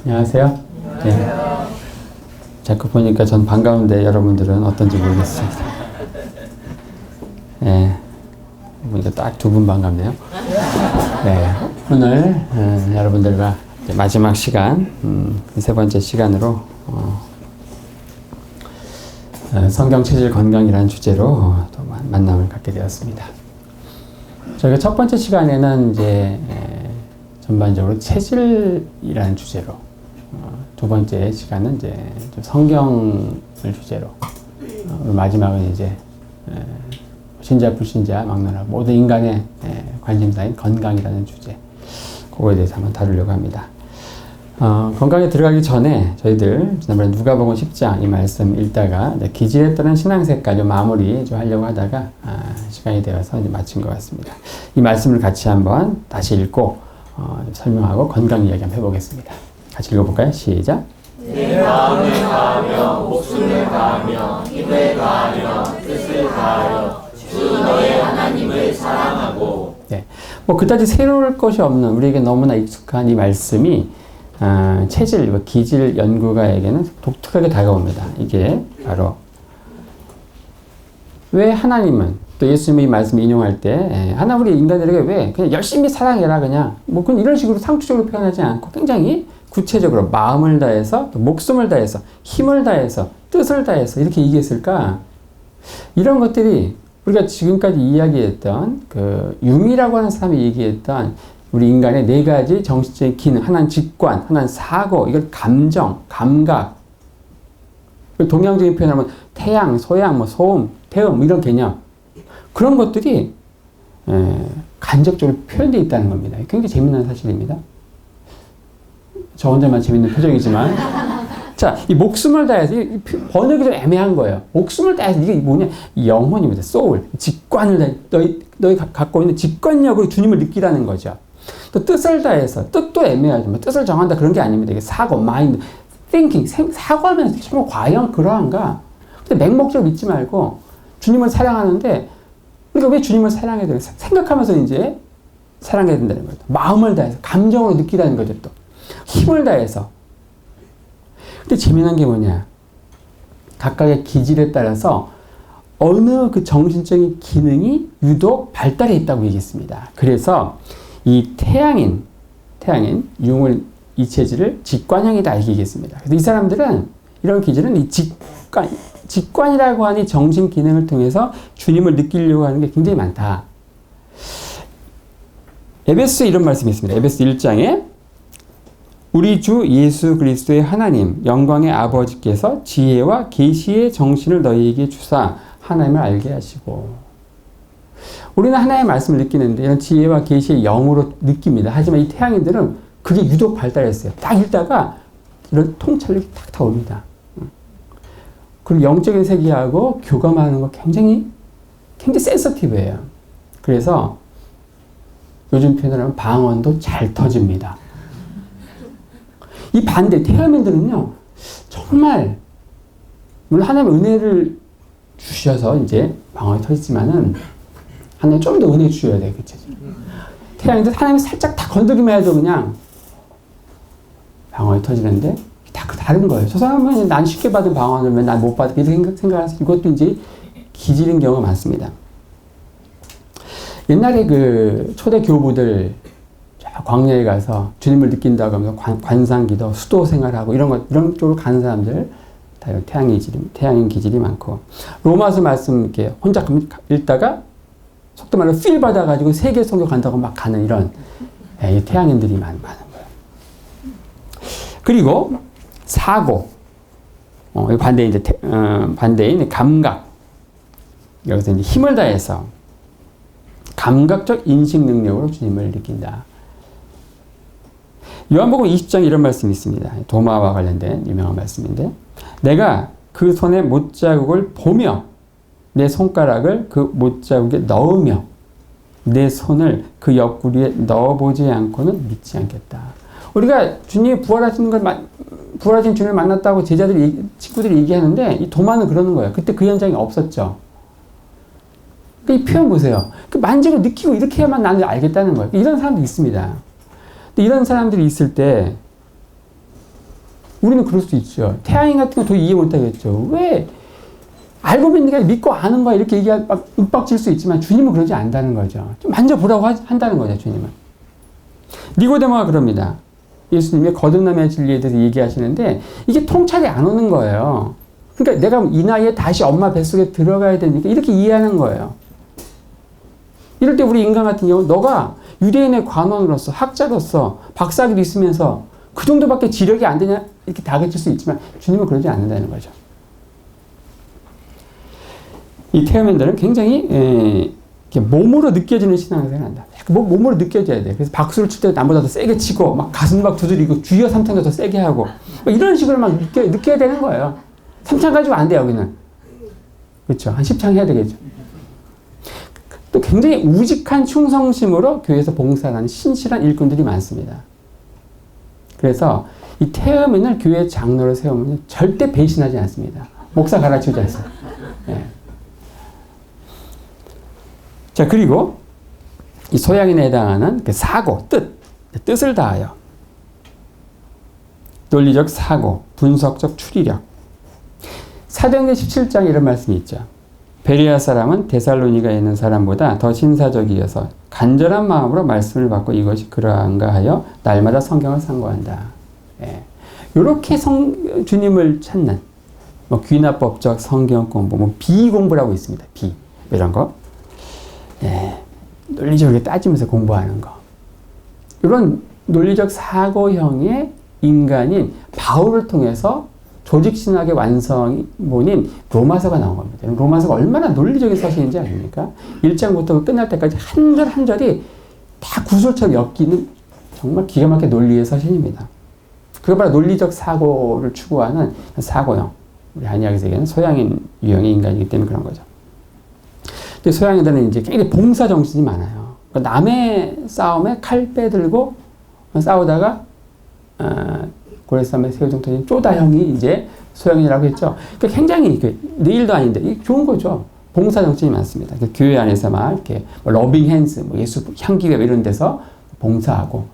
안녕하세요. 네. 자꾸 보니까 전 반가운데 여러분들은 어떤지 모르겠습니다. 네. 보니까 딱 두 분 반갑네요. 네. 오늘 여러분들과 마지막 시간, 세 번째 시간으로 성경 체질 건강이라는 주제로 또 만남을 갖게 되었습니다. 저희가 첫 번째 시간에는 이제 전반적으로 체질이라는 주제로, 두 번째 시간은 이제 성경을 주제로, 마지막은 이제 신자 불신자 막론하고 모든 인간의 관심사인 건강이라는 주제, 그거에 대해서 한번 다루려고 합니다. 건강에 들어가기 전에 저희들 지난번에 누가복음 10장 이 말씀 읽다가 기질에 따른 신앙생활 좀 마무리 좀 하려고 하다가 시간이 되어서 이제 마친 것 같습니다. 이 말씀을 같이 한번 다시 읽고 설명하고 건강 이야기 한번 해보겠습니다. 같이 읽어볼까요? 시작. 내 마음을 다하며 목숨을 다하며 힘을 다하며 뜻을 다하여 주 너의 하나님을 사랑하고. 네, 뭐 그다지 새로울 것이 없는 우리에게 너무나 익숙한 이 말씀이 체질, 기질 연구가에게는 독특하게 다가옵니다. 이게 바로 왜 하나님은 또 예수님이 이 말씀을 인용할 때 하나님 우리 인간들에게 왜 그냥 열심히 사랑해라 그냥 뭐 그런 이런 식으로 상투적으로 표현하지 않고 굉장히 구체적으로 마음을 다해서 또 목숨을 다해서 힘을 다해서 뜻을 다해서 이렇게 얘기했을까? 이런 것들이 우리가 지금까지 이야기했던 그 융이라고 하는 사람이 얘기했던 우리 인간의 네 가지 정신적인 기능, 하나는 직관, 하나는 사고, 이걸 감정, 감각, 동양적인 표현하면 태양, 소양, 뭐 소음, 태음 이런 개념, 그런 것들이 간접적으로 표현되어 있다는 겁니다. 굉장히 재미난 사실입니다. 저 혼자만 재밌는 표정이지만 자, 이 목숨을 다해서 번역이 좀 애매한 거예요. 목숨을 다해서 이게 뭐냐? 영혼입니다. 소울, 직관을 다해 너희 갖고 있는 직관력으로 주님을 느끼라는 거죠. 또 뜻을 다해서, 뜻도 애매하지만 뜻을 정한다 그런 게 아닙니다. 이게 사고, 마인드, thinking, 사고하면서 정말 과연 그러한가? 근데 맹목적으로 믿지 말고 주님을 사랑하는데 우리가 왜 주님을 사랑해야 되나? 생각하면서 이제 사랑해야 된다는 거죠. 마음을 다해서, 감정으로 느끼라는 거죠. 또 힘을 다해서. 근데 재미난 게 뭐냐? 각각의 기질에 따라서 어느 그 정신적인 기능이 유독 발달해 있다고 얘기했습니다. 그래서 이 태양인 융을 이 체질을 직관형이다 이렇게 얘기했습니다. 그래서 이 사람들은 이런 기질은 이 직관이라고 하는 정신 기능을 통해서 주님을 느끼려고 하는 게 굉장히 많다. 에베소에 이런 말씀이 있습니다. 에베소 1장에 우리 주 예수 그리스도의 하나님 영광의 아버지께서 지혜와 계시의 정신을 너희에게 주사 하나님을 알게 하시고. 우리는 하나님의 말씀을 느끼는데 이런 지혜와 계시의 영으로 느낍니다. 하지만 이 태양인들은 그게 유독 발달했어요. 딱 읽다가 이런 통찰력이 딱 타옵니다. 그리고 영적인 세계하고 교감하는 거 굉장히 센서티브해요. 그래서 요즘 표현을 하면 방언도 잘 터집니다. 이 반대 태음인들은요 정말 물론 하나님의 은혜를 주셔서 이제 방언이 터지지만은 하나님 좀 더 은혜 주셔야 돼요. 그쵸? 태양인들 하나님이 살짝 다 건드기만 해도 그냥 방언이 터지는데 다 다른 거예요. 저 사람은 난 쉽게 받은 방언을 왜 난 못 받을까 이렇게 생각해서 이것도 이제 기질인 경우가 많습니다. 옛날에 그 초대 교부들 광야에 가서 주님을 느낀다고 하면서 관상기도, 수도 생활하고 이런 쪽으로 가는 사람들 다 태양인 기질이 많고 로마서 말씀 이렇게 혼자 읽다가 속도 말로 필 받아가지고 세계 선교 간다고 막 가는 이런 태양인들이 많은 거예요. 그리고 사고, 반대인 감각. 여기서 이제 힘을 다해서 감각적 인식 능력으로 주님을 느낀다. 요한복음 20장 이런 말씀이 있습니다. 도마와 관련된 유명한 말씀인데 내가 그 손의 못자국을 보며 내 손가락을 그 못자국에 넣으며 내 손을 그 옆구리에 넣어보지 않고는 믿지 않겠다. 우리가 주님이 부활하신 주님을 만났다고 친구들이 얘기하는데 이 도마는 그러는 거예요. 그때 그 현장이 없었죠. 이 표현 보세요. 만지고 느끼고 이렇게 해야만 나는 알겠다는 거예요. 이런 사람도 있습니다. 근데 이런 사람들이 있을 때 우리는 그럴 수 있죠. 태양인 같은 거 도저히 이해 못하겠죠. 왜? 알고 있는 게 믿고 아는 거야. 이렇게 얘기할, 막 윽박질 수 있지만 주님은 그러지 않다는 거죠. 좀 만져보라고 한다는 거죠, 주님은. 니고데모가 그럽니다. 예수님의 거듭남의 진리에 대해서 얘기하시는데 이게 통찰이 안 오는 거예요. 그러니까 내가 이 나이에 다시 엄마 뱃속에 들어가야 되니까 이렇게 이해하는 거예요. 이럴 때 우리 인간 같은 경우 너가 유대인의 관원으로서 학자로서 박사학위도 있으면서 그 정도밖에 지력이 안 되냐 이렇게 다그칠 수 있지만 주님은 그러지 않는다는 거죠. 이 태어맨들은 굉장히 몸으로 느껴지는 신앙생활을 한다. 몸으로 느껴져야 돼. 그래서 박수를 칠 때 남보다 더 세게 치고 막 가슴 막 두드리고 주여 삼창도 더 세게 하고 이런 식으로 막 느껴야 되는 거예요. 3창 가지고 안 돼, 여기는. 그렇죠. 한 10창 해야 되겠죠. 또 굉장히 우직한 충성심으로 교회에서 봉사하는 신실한 일꾼들이 많습니다. 그래서 이 태음인을 교회 장로로 세우면 절대 배신하지 않습니다. 목사 갈아치우지 않습니다. 네. 자, 그리고 이 소양인에 해당하는 그 사고, 뜻을 다하여 논리적 사고, 분석적 추리력. 사도행전 17장에 이런 말씀이 있죠. 베레아 사람은 데살로니가에 있는 사람보다 더 신사적이어서 간절한 마음으로 말씀을 받고 이것이 그러한가 하여 날마다 성경을 상고한다. 예. 이렇게 주님을 찾는 뭐 귀납법적 성경 공부, 뭐 비공부라고 있습니다. 이런 거. 예. 논리적으로 따지면서 공부하는 거. 이런 논리적 사고형의 인간인 바울을 통해서 조직신학의 완성본인 로마서가 나온 겁니다. 로마서가 얼마나 논리적인 서신인지 아십니까? 1장부터 끝날 때까지 한 절 한 절이 다 구술처럼 엮이는 정말 기가 막힌 논리의 서신입니다. 그거 바로 논리적 사고를 추구하는 사고형. 우리 한의학에서 얘기하는 소양인 유형의 인간이기 때문에 그런 거죠. 근데 소양인들은 이제 굉장히 봉사 정신이 많아요. 그러니까 남의 싸움에 칼 빼들고 싸우다가 고레스함의 새우정토인 쪼다형이 이제 소양인이라고 했죠. 그러니까 굉장히 내 일도 아닌데 좋은 거죠. 봉사 정신이 많습니다. 교회 안에서 막 이렇게 러빙 핸즈, 예수 향기회 이런 데서 봉사하고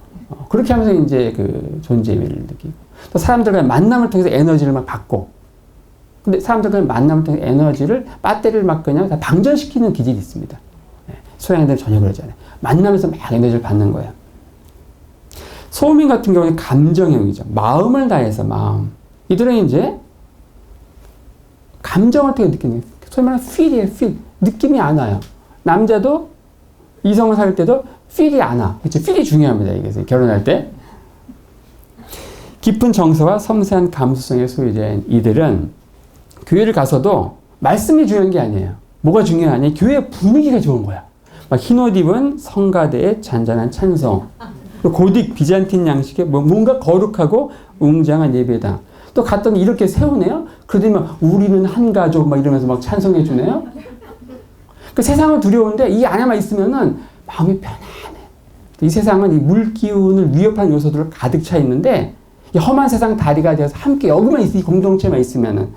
그렇게 하면서 이제 그 존재의 의미를 느끼고 또 사람들과 만남을 통해서 에너지를 막 받고 근데 사람들과 만남을 통해서 에너지를 배터리를 막 그냥 다 방전시키는 기질이 있습니다. 소양인들은 전혀 그러지 않아요. 만나면서 막 에너지를 받는 거예요. 소민 같은 경우는 감정형이죠. 마음을 다해서 마음. 이들은 이제 감정을 통해 느끼는 거예요. 소위 말하는 feel이에요, feel. 느낌이 안 와요. 남자도 이성을 사귈 때도 feel이 안 와. 그렇죠? feel이 중요합니다. 이게 결혼할 때. 깊은 정서와 섬세한 감수성의 소유자인 이들은 교회를 가서도 말씀이 중요한 게 아니에요. 뭐가 중요하니? 교회 분위기가 좋은 거야. 막 흰옷 입은 성가대의 잔잔한 찬송. 고딕 비잔틴 양식의 뭔가 거룩하고 웅장한 예배당. 또 갔더니 이렇게 세우네요? 그러더니 우리는 한 가족 막 이러면서 막 찬송해 주네요? 그 세상은 두려운데 이 안에만 있으면은 마음이 편안해. 이 세상은 이 물기운을 위협하는 요소들을 가득 차 있는데 이 험한 세상 다리가 되어서 함께 여기만 이 공동체만 있으면은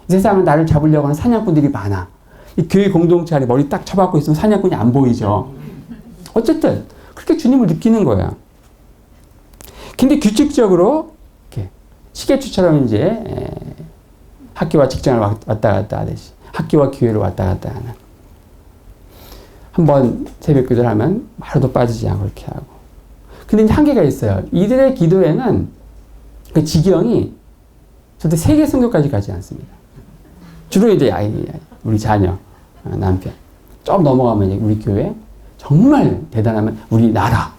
이 세상은 나를 잡으려고 하는 사냥꾼들이 많아. 이 교회 공동체 안에 머리 딱 쳐박고 있으면 사냥꾼이 안 보이죠. 어쨌든 그렇게 주님을 느끼는 거야. 근데 규칙적으로 이렇게 시계추처럼 이제 학교와 직장을 왔다 갔다 하듯이 학교와 교회를 왔다 갔다 하는 한번 새벽 기도를 하면 하루도 빠지지 않고 그렇게 하고 근데 이제 한계가 있어요. 이들의 기도에는 그 지경이 절대 세계 선교까지 가지 않습니다. 주로 이제 우리 자녀, 남편 좀 넘어가면 이제 우리 교회 정말 대단하면 우리 나라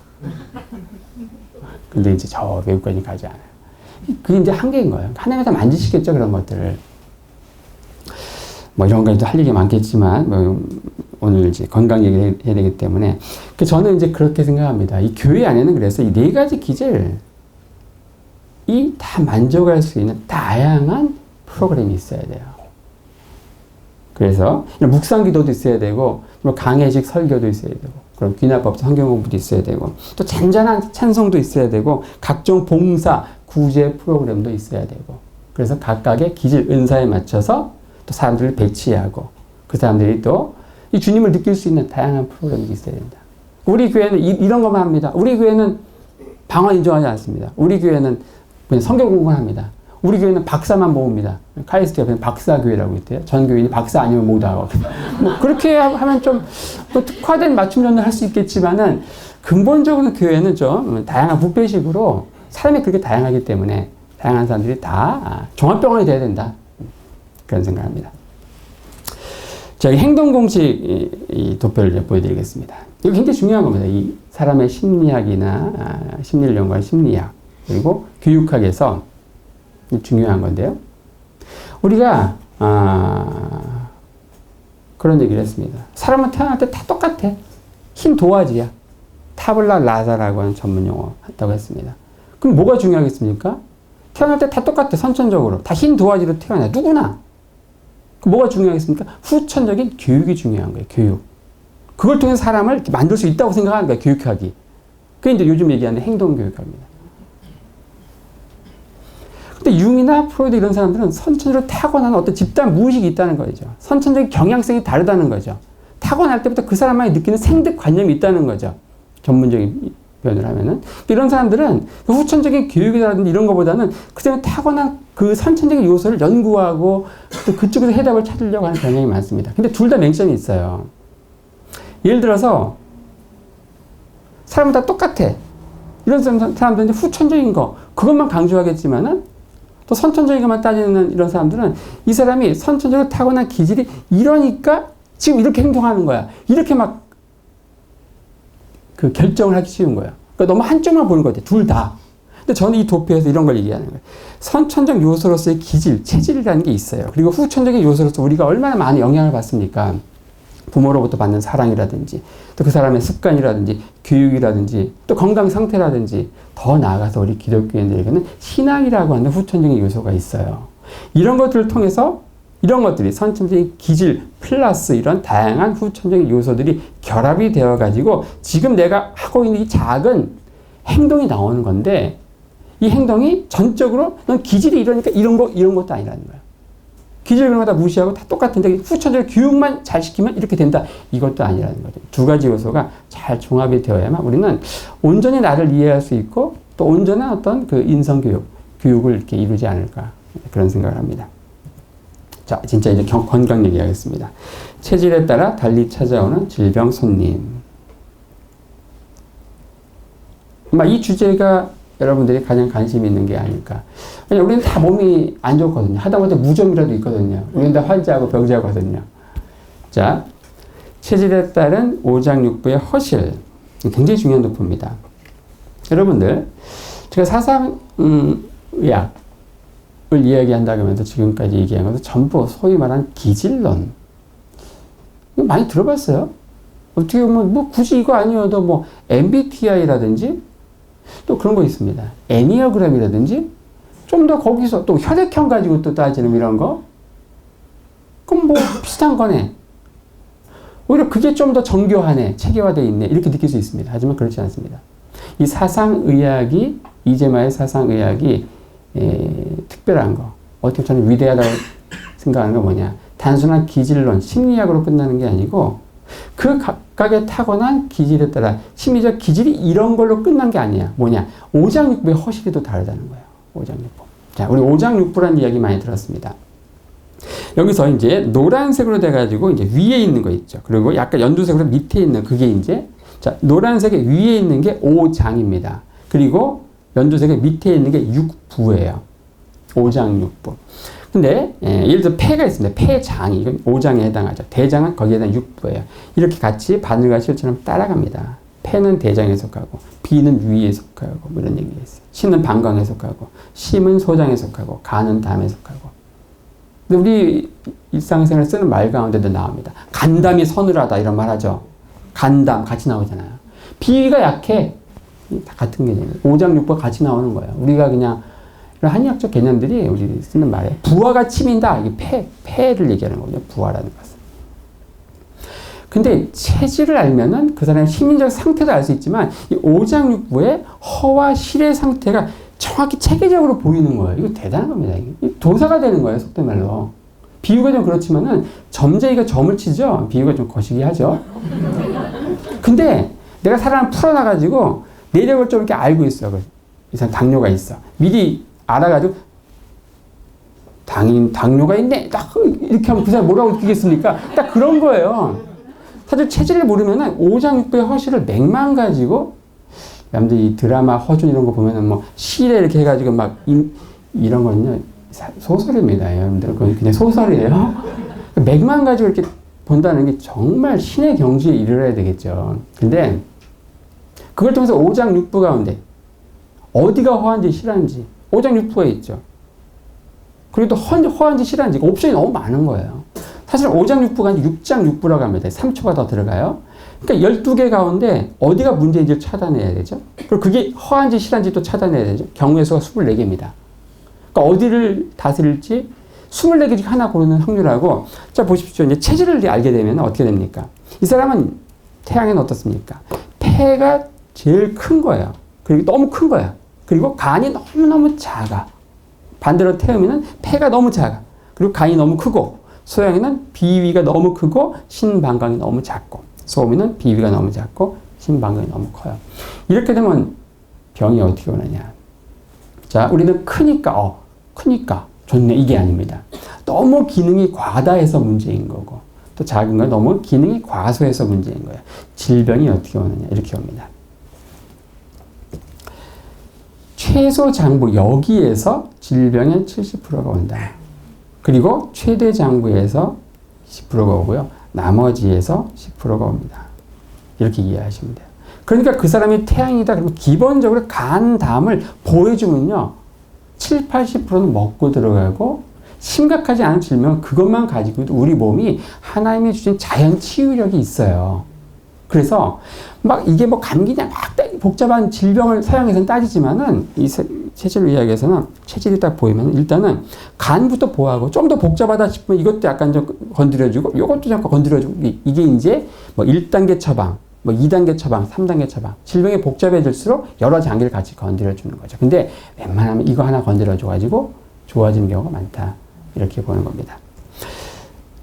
근데 이제 저 외국까지 가지 않아요. 그게 이제 한계인 거예요. 하나님께서 만지시겠죠, 그런 것들을. 뭐 이런 거에도 할 얘기 많겠지만, 뭐 오늘 이제 건강 얘기를 해야 되기 때문에. 저는 이제 그렇게 생각합니다. 이 교회 안에는 그래서 이 네 가지 기질, 이 다 만족할 수 있는 다양한 프로그램이 있어야 돼요. 그래서 묵상 기도도 있어야 되고, 뭐 강해식 설교도 있어야 되고, 그럼 귀납법 성경 공부도 있어야 되고 또 잔잔한 찬송도 있어야 되고 각종 봉사 구제 프로그램도 있어야 되고 그래서 각각의 기질 은사에 맞춰서 또 사람들을 배치하고 그 사람들이 또 이 주님을 느낄 수 있는 다양한 프로그램이 있어야 된다. 우리 교회는 이런 것만 합니다. 우리 교회는 방언 인정하지 않습니다. 우리 교회는 그냥 성경 공부만 합니다. 우리 교회는 박사만 모읍니다. 카이스트 옆에는 박사교회라고 있대요. 전 교인이 박사 아니면 못 하고. 뭐 그렇게 하면 좀 뭐 특화된 맞춤 전도를 할 수 있겠지만은 근본적으로 교회는 좀 다양한 부패식으로 사람이 그렇게 다양하기 때문에 다양한 사람들이 다 종합병원이 돼야 된다. 그런 생각합니다. 자, 행동 공식 이 도표를 보여드리겠습니다. 이거 굉장히 중요한 겁니다. 이 사람의 심리학이나 심리를 연구한 심리학 그리고 교육학에서 중요한 건데요. 우리가 그런 얘기를 했습니다. 사람은 태어날 때 다 똑같아. 흰 도화지야. 타블라 라자라고 하는 전문 용어 했다고 했습니다. 그럼 뭐가 중요하겠습니까? 태어날 때 다 똑같아. 선천적으로. 다 흰 도화지로 태어나. 누구나. 뭐가 중요하겠습니까? 후천적인 교육이 중요한 거예요. 교육. 그걸 통해서 사람을 이렇게 만들 수 있다고 생각하는 거예요. 교육학이. 그게 이제 요즘 얘기하는 행동교육학입니다. 근데 융이나 프로이드 이런 사람들은 선천적으로 타고난 어떤 집단 무의식이 있다는 거죠. 선천적인 경향성이 다르다는 거죠. 타고날 때부터 그 사람만이 느끼는 생득관념이 있다는 거죠. 전문적인 표현을 하면은. 이런 사람들은 그 후천적인 교육이라든지 이런 것보다는 그냥 타고난 그 선천적인 요소를 연구하고 또 그쪽에서 해답을 찾으려고 하는 경향이 많습니다. 근데 둘 다 맹점이 있어요. 예를 들어서 사람은 다 똑같아. 이런 사람들은 후천적인 거 그것만 강조하겠지만은 또 선천적인 것만 따지는 이런 사람들은 이 사람이 선천적으로 타고난 기질이 이러니까 지금 이렇게 행동하는 거야. 이렇게 막 그 결정을 하기 쉬운 거야. 그러니까 너무 한쪽만 보는 것 같아. 둘 다. 근데 저는 이 도표에서 이런 걸 얘기하는 거예요. 선천적 요소로서의 기질, 체질이라는 게 있어요. 그리고 후천적인 요소로서 우리가 얼마나 많은 영향을 받습니까? 부모로부터 받는 사랑이라든지 또 그 사람의 습관이라든지 교육이라든지 또 건강 상태라든지 더 나아가서 우리 기독교인들에게는 신앙이라고 하는 후천적인 요소가 있어요. 이런 것들을 통해서 이런 것들이 선천적인 기질 플러스 이런 다양한 후천적인 요소들이 결합이 되어 가지고 지금 내가 하고 있는 이 작은 행동이 나오는 건데 이 행동이 전적으로 넌 기질이 이러니까 이런 것도 아니라는 거야. 기질 그런 거 다 무시하고 다 똑같은데 후천적 교육만 잘 시키면 이렇게 된다. 이것도 아니라는 거죠. 두 가지 요소가 잘 종합이 되어야만 우리는 온전히 나를 이해할 수 있고 또 온전한 어떤 그 교육을 이렇게 이루지 않을까 그런 생각을 합니다. 자, 진짜 이제 건강 얘기하겠습니다. 체질에 따라 달리 찾아오는 질병 손님. 이 주제가 여러분들이 가장 관심 있는 게 아닐까. 왜냐면 우리는 다 몸이 안 좋거든요. 하다못해 무좀이라도 있거든요. 우리는 다 환자하고 병자거든요. 자, 체질에 따른 오장육부의 허실. 굉장히 중요한 도표입니다. 여러분들, 제가 사상의학을 이야기한다고 하면서 지금까지 얘기한 것은 전부 소위 말하는 기질론. 이거 많이 들어봤어요? 어떻게 보면 굳이 이거 아니어도 MBTI라든지 또 그런 거 있습니다. 애니어그램이라든지 좀 더 거기서 또 혈액형 가지고 또 따지는 이런 거? 그럼 비슷한 거네. 오히려 그게 좀 더 정교하네. 체계화되어 있네. 이렇게 느낄 수 있습니다. 하지만 그렇지 않습니다. 이 사상의학이 이재마의 사상의학이 특별한 거. 어떻게 저는 위대하다고 생각하는 건 뭐냐. 단순한 기질론, 심리학으로 끝나는 게 아니고 그 각각의 타고난 기질에 따라 심리적 기질이 이런 걸로 끝난 게 아니야. 뭐냐. 오장육부의 허실이 또 다르다는 거예요. 오장육부. 자, 우리 오장육부라는 이야기 많이 들었습니다. 여기서 이제 노란색으로 돼가지고 이제 위에 있는 거 있죠. 그리고 약간 연두색으로 밑에 있는 그게 이제 자, 노란색의 위에 있는 게 오장입니다. 그리고 연두색의 밑에 있는 게 육부예요. 오장육부. 근데 예를 들어 폐가 있습니다. 폐장이 이건 오장에 해당하죠. 대장은 거기에 대한 육부예요. 이렇게 같이 바늘과 실처럼 따라갑니다. 폐는 대장에 속하고 비는 위에 속하고 이런 얘기가 있어요. 신은 방광에 속하고 심은 소장에 속하고 간은 담에 속하고. 근데 우리 일상생활 쓰는 말 가운데도 나옵니다. 간담이 서늘하다 이런 말 하죠. 간담 같이 나오잖아요. 비위가 약해. 다 같은 개념이에요. 오장육부가 같이 나오는 거예요. 우리가 그냥 한의학적 개념들이 우리 쓰는 말에 부화가 치민다. 이게 폐를 얘기하는 거거든요. 부화라는 것은. 근데 체질을 알면은 그 사람의 심리적 상태도 알 수 있지만 이 오장육부의 허와 실의 상태가 정확히 체계적으로 보이는 거예요. 이거 대단한 겁니다. 이게 도사가 되는 거예요. 속된 말로. 비유가 좀 그렇지만은 점쟁이가 점을 치죠. 비유가 좀 거시기 하죠. 근데 내가 사람을 풀어놔가지고 내력을 좀 이렇게 알고 있어. 이 사람 당뇨가 있어. 미리 알아가지고 당뇨가 있네. 딱 이렇게 하면 그 사람 뭐라고 느끼겠습니까? 딱 그런 거예요. 사실 체질을 모르면은 오장육부의 허실을 맥만 가지고, 여러분들 이 드라마 허준 이런 거 보면은 뭐 시래 이렇게 해가지고 막 이런 거는요 소설입니다. 여러분들 그건 그냥 소설이에요. 맥만 가지고 이렇게 본다는 게 정말 신의 경지에 이르러야 되겠죠. 근데 그걸 통해서 오장육부 가운데 어디가 허한지 실한지 오장육부가 있죠. 그리고 또 허한지 실한지 옵션이 너무 많은 거예요. 사실 오장육부가 아니라 육장육부라고 합니다. 3초가 더 들어가요. 그러니까 12개 가운데 어디가 문제인지를 찾아내야 되죠. 그리고 그게 허한지 실한지 또 찾아내야 되죠. 경우의 수가 24개입니다. 그러니까 어디를 다스릴지 24개 중 하나 고르는 확률하고, 자 보십시오. 이제 체질을 알게 되면 어떻게 됩니까? 이 사람은 태양에는 어떻습니까? 폐가 제일 큰 거예요. 그리고 너무 큰 거야. 그리고 간이 너무너무 작아. 반대로 태음에는 폐가 너무 작아. 그리고 간이 너무 크고, 소양에는 비위가 너무 크고 신방광이 너무 작고, 소음에는 비위가 너무 작고 신방광이 너무 커요. 이렇게 되면 병이 어떻게 오느냐. 자, 우리는 크니까 좋네, 이게 아닙니다. 너무 기능이 과다해서 문제인 거고, 또 작은 건 너무 기능이 과소해서 문제인 거예요. 질병이 어떻게 오느냐, 이렇게 옵니다. 최소 장부, 여기에서 질병의 70%가 온다. 그리고 최대 장부에서 10%가 오고요. 나머지에서 10%가 옵니다. 이렇게 이해하시면 돼요. 그러니까 그 사람이 태양이다 그러면 기본적으로 간, 담을 보여주면요. 7, 80%는 먹고 들어가고, 심각하지 않은 질병은 그것만 가지고도 우리 몸이 하나님이 주신 자연 치유력이 있어요. 그래서 막 이게 뭐 감기냐 막 복잡한 질병을 서양에서는 따지지만은 이 체질 의학에서는 체질이 딱 보이면 일단은 간부터 보호하고, 좀 더 복잡하다 싶으면 이것도 약간 좀 건드려주고 이것도 잠깐 건드려주고, 이게 이제 뭐 1단계 처방, 뭐 2단계 처방, 3단계 처방, 질병이 복잡해질수록 여러 장기를 같이 건드려주는 거죠. 근데 웬만하면 이거 하나 건드려줘가지고 좋아지는 경우가 많다. 이렇게 보는 겁니다.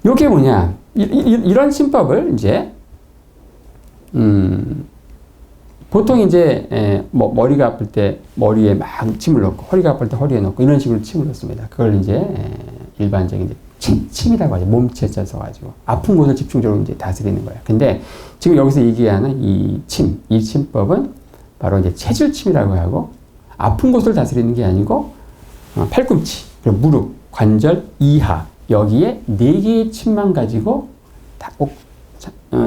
이게 뭐냐, 이런 심법을 이제 보통 이제 뭐 머리가 아플 때 머리에 막 침을 넣고, 허리가 아플 때 허리에 넣고, 이런 식으로 침을 넣습니다. 그걸 이제 일반적인 이제 침이라고 하죠. 몸체자 써가지고 아픈 곳을 집중적으로 이제 다스리는 거예요. 근데 지금 여기서 얘기하는 이 침법은 바로 이제 체질침이라고 하고, 아픈 곳을 다스리는 게 아니고 팔꿈치, 그리고 무릎, 관절, 이하, 여기에 4개의 침만 가지고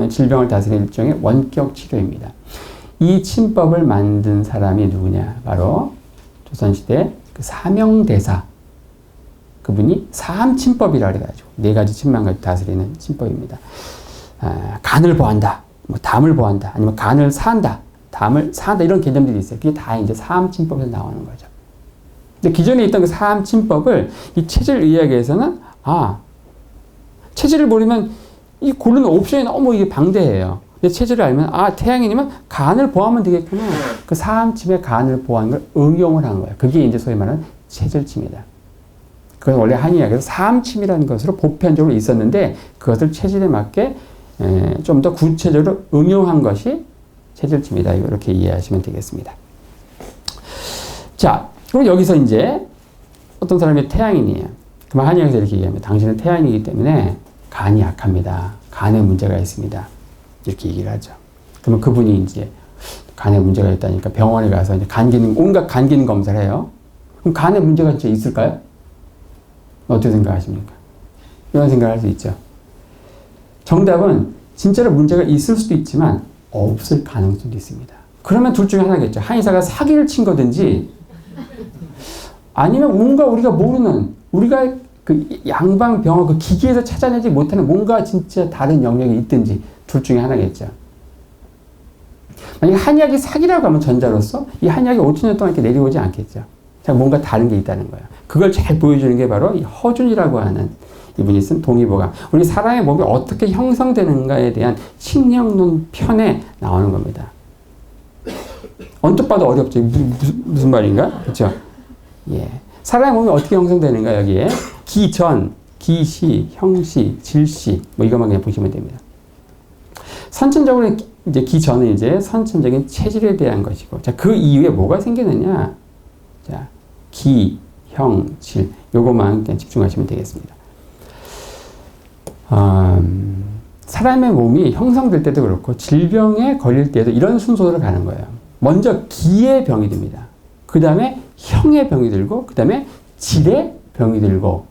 질병을 다스리는 일종의 원격 치료입니다. 이 침법을 만든 사람이 누구냐? 바로 조선시대 그 사명대사, 그분이 사암침법이라 그래가지고 4가지 침만 가지고 다스리는 침법입니다. 간을 보한다, 뭐 담을 보한다, 아니면 간을 산다, 담을 산다, 이런 개념들이 있어요. 그게 다 이제 사암침법에서 나오는 거죠. 근데 기존에 있던 그 사암침법을 이 체질의학에서는 체질을 모르면 이 고르는 옵션이 너무 이게 방대해요. 근데 체질을 알면 태양인이면 간을 보하면 되겠구나. 그 사암침에 간을 보하는 걸 응용을 한 거예요. 그게 이제 소위 말하는 체질침이다. 그건 원래 한의학에서 사암침이라는 것으로 보편적으로 있었는데, 그것을 체질에 맞게 좀 더 구체적으로 응용한 것이 체질침이다. 이렇게 이해하시면 되겠습니다. 자, 그럼 여기서 이제 어떤 사람이 태양인이에요. 그러면 한의학에서 이렇게 얘기합니다. 당신은 태양이기 때문에 간이 약합니다. 간에 문제가 있습니다. 이렇게 얘기를 하죠. 그러면 그분이 이제 간에 문제가 있다니까 병원에 가서 이제 온갖 간 기능 검사를 해요. 그럼 간에 문제가 진짜 있을까요? 어떻게 생각하십니까? 이런 생각을 할 수 있죠. 정답은 진짜로 문제가 있을 수도 있지만 없을 가능성도 있습니다. 그러면 둘 중에 하나겠죠. 한의사가 사기를 친 거든지, 아니면 뭔가 우리가 모르는, 우리가 그 양방병원 그 기기에서 찾아내지 못하는 뭔가 진짜 다른 영역이 있든지, 둘 중에 하나겠죠. 만약에 한의학이 사기라고 하면 전자로서 이 한의학이 5,000년 동안 이렇게 내려오지 않겠죠. 자, 뭔가 다른 게 있다는 거예요. 그걸 잘 보여주는 게 바로 이 허준이라고 하는 이분이 쓴 동의보감. 우리 사람의 몸이 어떻게 형성되는가에 대한 신령론 편에 나오는 겁니다. 언뜻 봐도 어렵죠. 무슨 말인가? 그렇죠? 예. 사람의 몸이 어떻게 형성되는가, 여기에 기전, 기시, 형시, 질시, 뭐 이것만 그냥 보시면 됩니다. 선천적으로 이제 기전은 이제 선천적인 체질에 대한 것이고, 자, 그 이후에 뭐가 생기느냐? 자, 기, 형, 질 요거만 그냥 집중하시면 되겠습니다. 사람의 몸이 형성될 때도 그렇고 질병에 걸릴 때도 이런 순서로 가는 거예요. 먼저 기의 병이 듭니다. 그 다음에 형의 병이 들고 그 다음에 질의 병이 들고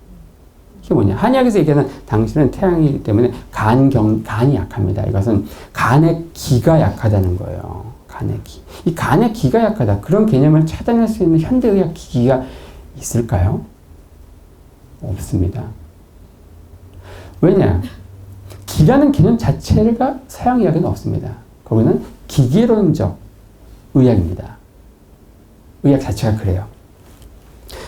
이게 뭐냐. 한의학에서 얘기하는 당신은 태양이기 때문에 간이 약합니다. 이것은 간의 기가 약하다는 거예요. 간의 기. 이 간의 기가 약하다. 그런 개념을 찾아낼 수 있는 현대의학 기기가 있을까요? 없습니다. 왜냐? 기라는 개념 자체가 서양의학에는 없습니다. 거기는 기계론적 의학입니다. 의학 자체가 그래요.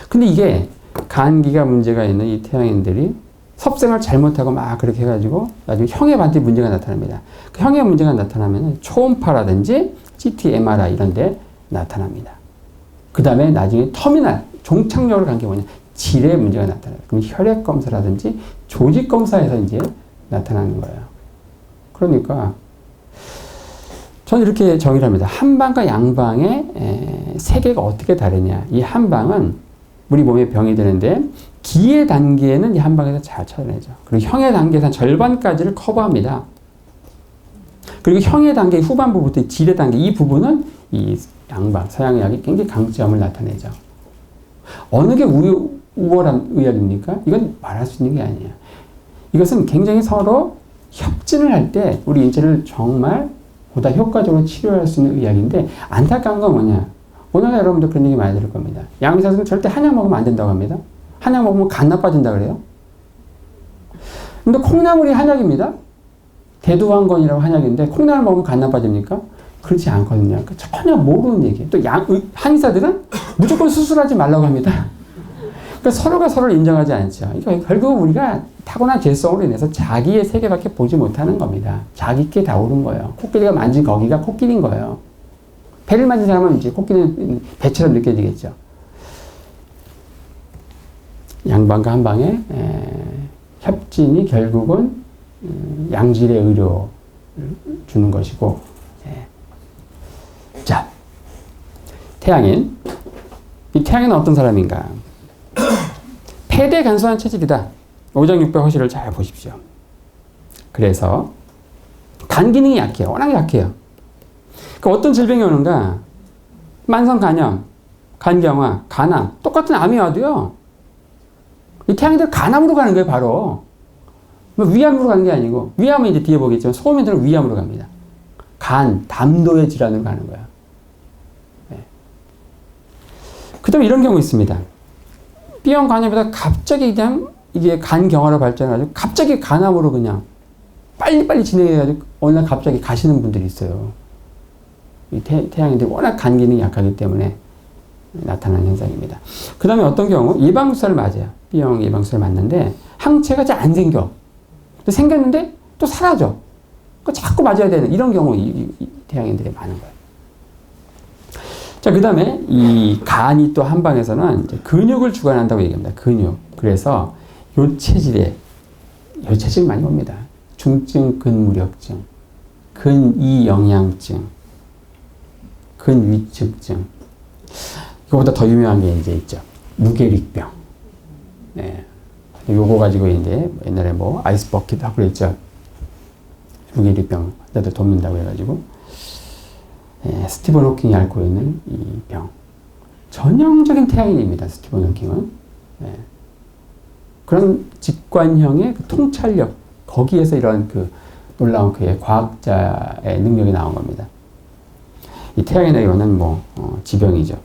근데 이게 간기가 문제가 있는 이 태양인들이 섭생을 잘못하고 막 그렇게 해가지고 나중에 형의 반대 문제가 나타납니다. 그 형의 문제가 나타나면 초음파라든지 CT, MRI 이런 데 나타납니다. 그 다음에 나중에 터미널, 종착역으로 간 게 뭐냐. 질의 문제가 나타나요. 그럼 혈액 검사라든지 조직 검사에서 이제 나타나는 거예요. 그러니까 저는 이렇게 정의를 합니다. 한방과 양방의 세계가 어떻게 다르냐. 이 한방은 우리 몸에 병이 되는데 기의 단계는 이 한방에서 잘 찾아내죠. 그리고 형의 단계에서 한 절반까지를 커버합니다. 그리고 형의 단계 후반부부터 질의 단계 이 부분은 이 양방, 서양의학이 굉장히 강점을 나타내죠. 어느 게 우월한 의학입니까? 이건 말할 수 있는 게 아니에요. 이것은 굉장히 서로 협진을 할 때 우리 인체를 정말 보다 효과적으로 치료할 수 있는 의학인데 안타까운 건 뭐냐. 오늘날 여러분들 그런 얘기 많이 들을 겁니다. 양의사들은 절대 한약 먹으면 안 된다고 합니다. 한약 먹으면 간 나빠진다 그래요. 근데 콩나물이 한약입니다. 대두왕건이라고 한약인데 콩나물 먹으면 간 나빠집니까? 그렇지 않거든요. 그러니까 전혀 모르는 얘기예요. 또 한의사들은 무조건 수술하지 말라고 합니다. 그러니까 서로가 서로를 인정하지 않죠. 그러니까 결국 우리가 타고난 죄성으로 인해서 자기의 세계밖에 보지 못하는 겁니다. 자기께 다 오른 거예요. 코끼리가 만진 거기가 코끼리인 거예요. 배를 만진 사람은 이제 코끼리는 배처럼 느껴지겠죠. 양방과 한방의 협진이 결국은 양질의 의료를 주는 것이고, 자, 태양인. 이 태양인은 어떤 사람인가? 폐대 간소한 체질이다. 오장육부 허실을 잘 보십시오. 그래서 간 기능이 약해요. 워낙 약해요. 그러니까 어떤 질병이 오는가? 만성 간염, 간경화, 간암. 똑같은 암이 와도요. 이 태양인들 간암으로 가는 거예요, 바로. 위암으로 가는 게 아니고, 위암은 이제 뒤에 보겠지만, 소음인들은 위암으로 갑니다. 간, 담도의 질환으로 가는 거야. 네. 그 다음에 이런 경우 있습니다. B형 간염보다 갑자기 그냥 이게 간경화로 발전해가지고, 갑자기 간암으로 그냥 빨리빨리 진행해가지고, 어느 날 갑자기 가시는 분들이 있어요. 이 태양인들이 워낙 간 기능이 약하기 때문에 나타나는 현상입니다. 그 다음에 어떤 경우, 예방주사를 맞아요. B형 예방주사를 맞는데, 항체가 잘 안 생겨. 생겼는데 또 사라져. 그러니까 자꾸 맞아야 되는 이런 경우 이 태양인들이 많은 거예요. 자, 그 다음에 이 간이 또 한방에서는 이제 근육을 주관한다고 얘기합니다. 근육. 그래서 요체질 많이 옵니다. 중증 근무력증, 근이영양증, 근위축증. 이거보다 더 유명한 게 이제 있죠. 무게릭병. 네. 요거 가지고 이제 옛날에 뭐 아이스 버킷 하고 그랬죠. 무게릭병 환자들 돕는다고 해가지고 스티븐 호킹이 앓고 있는 이 병. 전형적인 태양인입니다. 스티븐 호킹은. 그런 직관형의 그 통찰력 거기에서 이런 그 놀라운 그의 과학자의 능력이 나온 겁니다. 이 태양인에게 오는 뭐 지병이죠.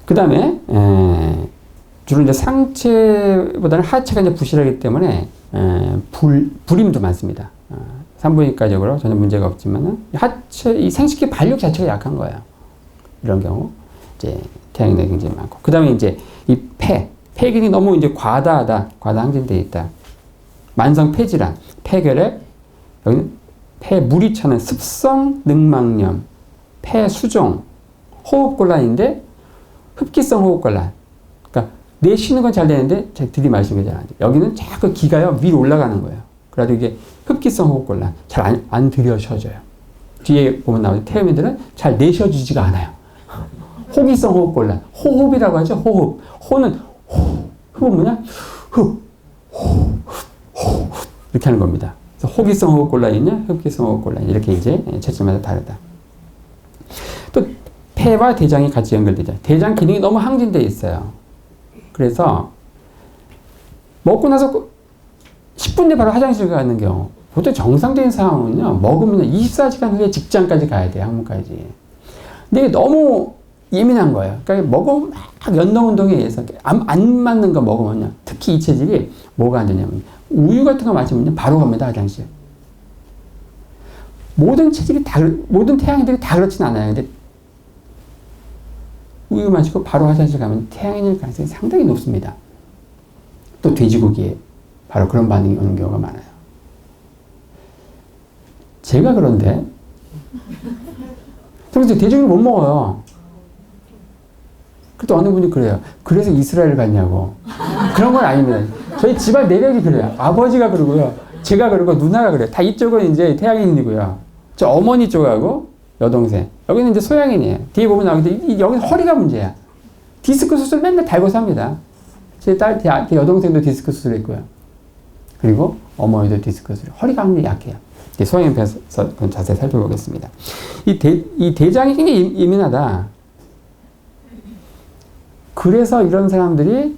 그 다음에 주로 이제 상체보다는 하체가 이제 부실하기 때문에 불임도 많습니다. 산부인과적으로 전혀 문제가 없지만은 하체 이 생식기 발육 자체가 약한 거예요. 이런 경우 이제 태양인에 굉장히 많고 그 다음에 이제 이 폐 기능이 너무 이제 과다 항진되어 있다. 만성 폐질환, 폐결핵, 여기는 폐물이 차는 습성 늑막염, 폐수종, 호흡곤란인데 흡기성 호흡곤란. 내쉬는 건 잘 되는데 들이마시는 게 잘 안 돼요. 여기는 자꾸 기가요 위로 올라가는 거예요. 그래도 이게 흡기성 호흡곤란 잘 안 들여 쉬어져요. 뒤에 보면 나오죠. 태음인들은 잘 내쉬어지지가 않아요. 호기성 호흡곤란. 호흡이라고 하죠. 호흡. 호는 흡은 뭐냐? 흡. 이렇게 하는 겁니다. 그래서 호기성 호흡곤란이 있냐? 흡기성 호흡곤란. 이렇게 이제 체질마다 다르다. 또 폐와 대장이 같이 연결되죠. 대장 기능이 너무 항진되어 있어요. 그래서 먹고 나서 10분 뒤에 바로 화장실 가는 경우. 보통 정상적인 상황은요. 먹으면 24시간 후에 직장까지 가야 돼요. 항문까지. 근데 이게 너무 예민한 거예요. 그러니까 먹으면 막 연동운동에 의해서 안 맞는 거 먹으면요. 특히 이 체질이 뭐가 안 되냐면 우유 같은 거 마시면요. 바로 갑니다. 화장실. 모든 체질이 다, 모든 태양인들이 다 그렇진 않아요. 근데 우유 마시고 바로 화장실 가면 태양인일 가능성이 상당히 높습니다. 또 돼지고기에 바로 그런 반응이 오는 경우가 많아요. 제가 그런데 그래서 돼지고기를 못 먹어요. 그때 어느 분이 그래요. 그래서 이스라엘 갔냐고. 그런 건 아닙니다. 저희 집안 내력이 그래요. 아버지가 그러고요. 제가 그러고 누나가 그래요. 다 이쪽은 이제 태양인이고요. 저 어머니 쪽하고 여동생. 여기는 이제 소양인이에요. 뒤에 보면 나오는데 여기는 허리가 문제야. 디스크 수술 맨날 달고 삽니다. 제 딸, 제 여동생도 디스크 수술했고요. 그리고 어머니도 디스크 수술. 허리가 굉장히 약해요. 소양인 뵈서 자세히 살펴보겠습니다. 이 대장이 굉장히 예민하다. 그래서 이런 사람들이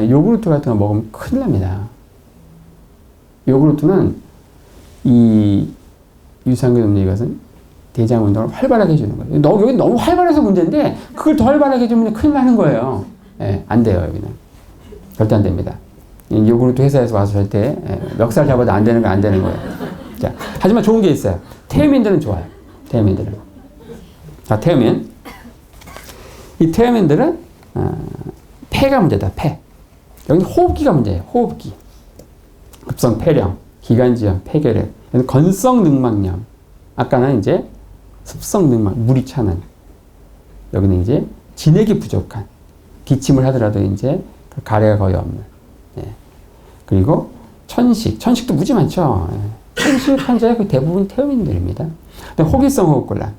요구르트 같은 거 먹으면 큰일 납니다. 요구르트는 이 유산균 음료 이것은 대장 운동을 활발하게 해주는 거예요. 여기 너무 활발해서 문제인데 그걸 더 활발하게 해주면 큰일 나는 거예요. 안 돼요. 여기는 절대 안 됩니다. 요구르트 회사에서 와서 절대 멱살 잡아도 안 되는 건 안 되는 거예요. 자, 하지만 좋은 게 있어요. 태음인들은 좋아요. 태음인들은. 자, 태음인. 이 태음인들은 폐가 문제다. 폐. 여기는 호흡기가 문제예요. 호흡기. 급성 폐렴, 기관지염, 폐결핵, 건성 늑막염. 아까는 이제 습성 늑막, 물이 차는. 여기는 이제 진액이 부족한. 기침을 하더라도 이제 가래가 거의 없는. 그리고 천식. 천식도 무지 많죠. 천식 환자의 그 대부분 태음인들입니다. 호기성 호흡곤란.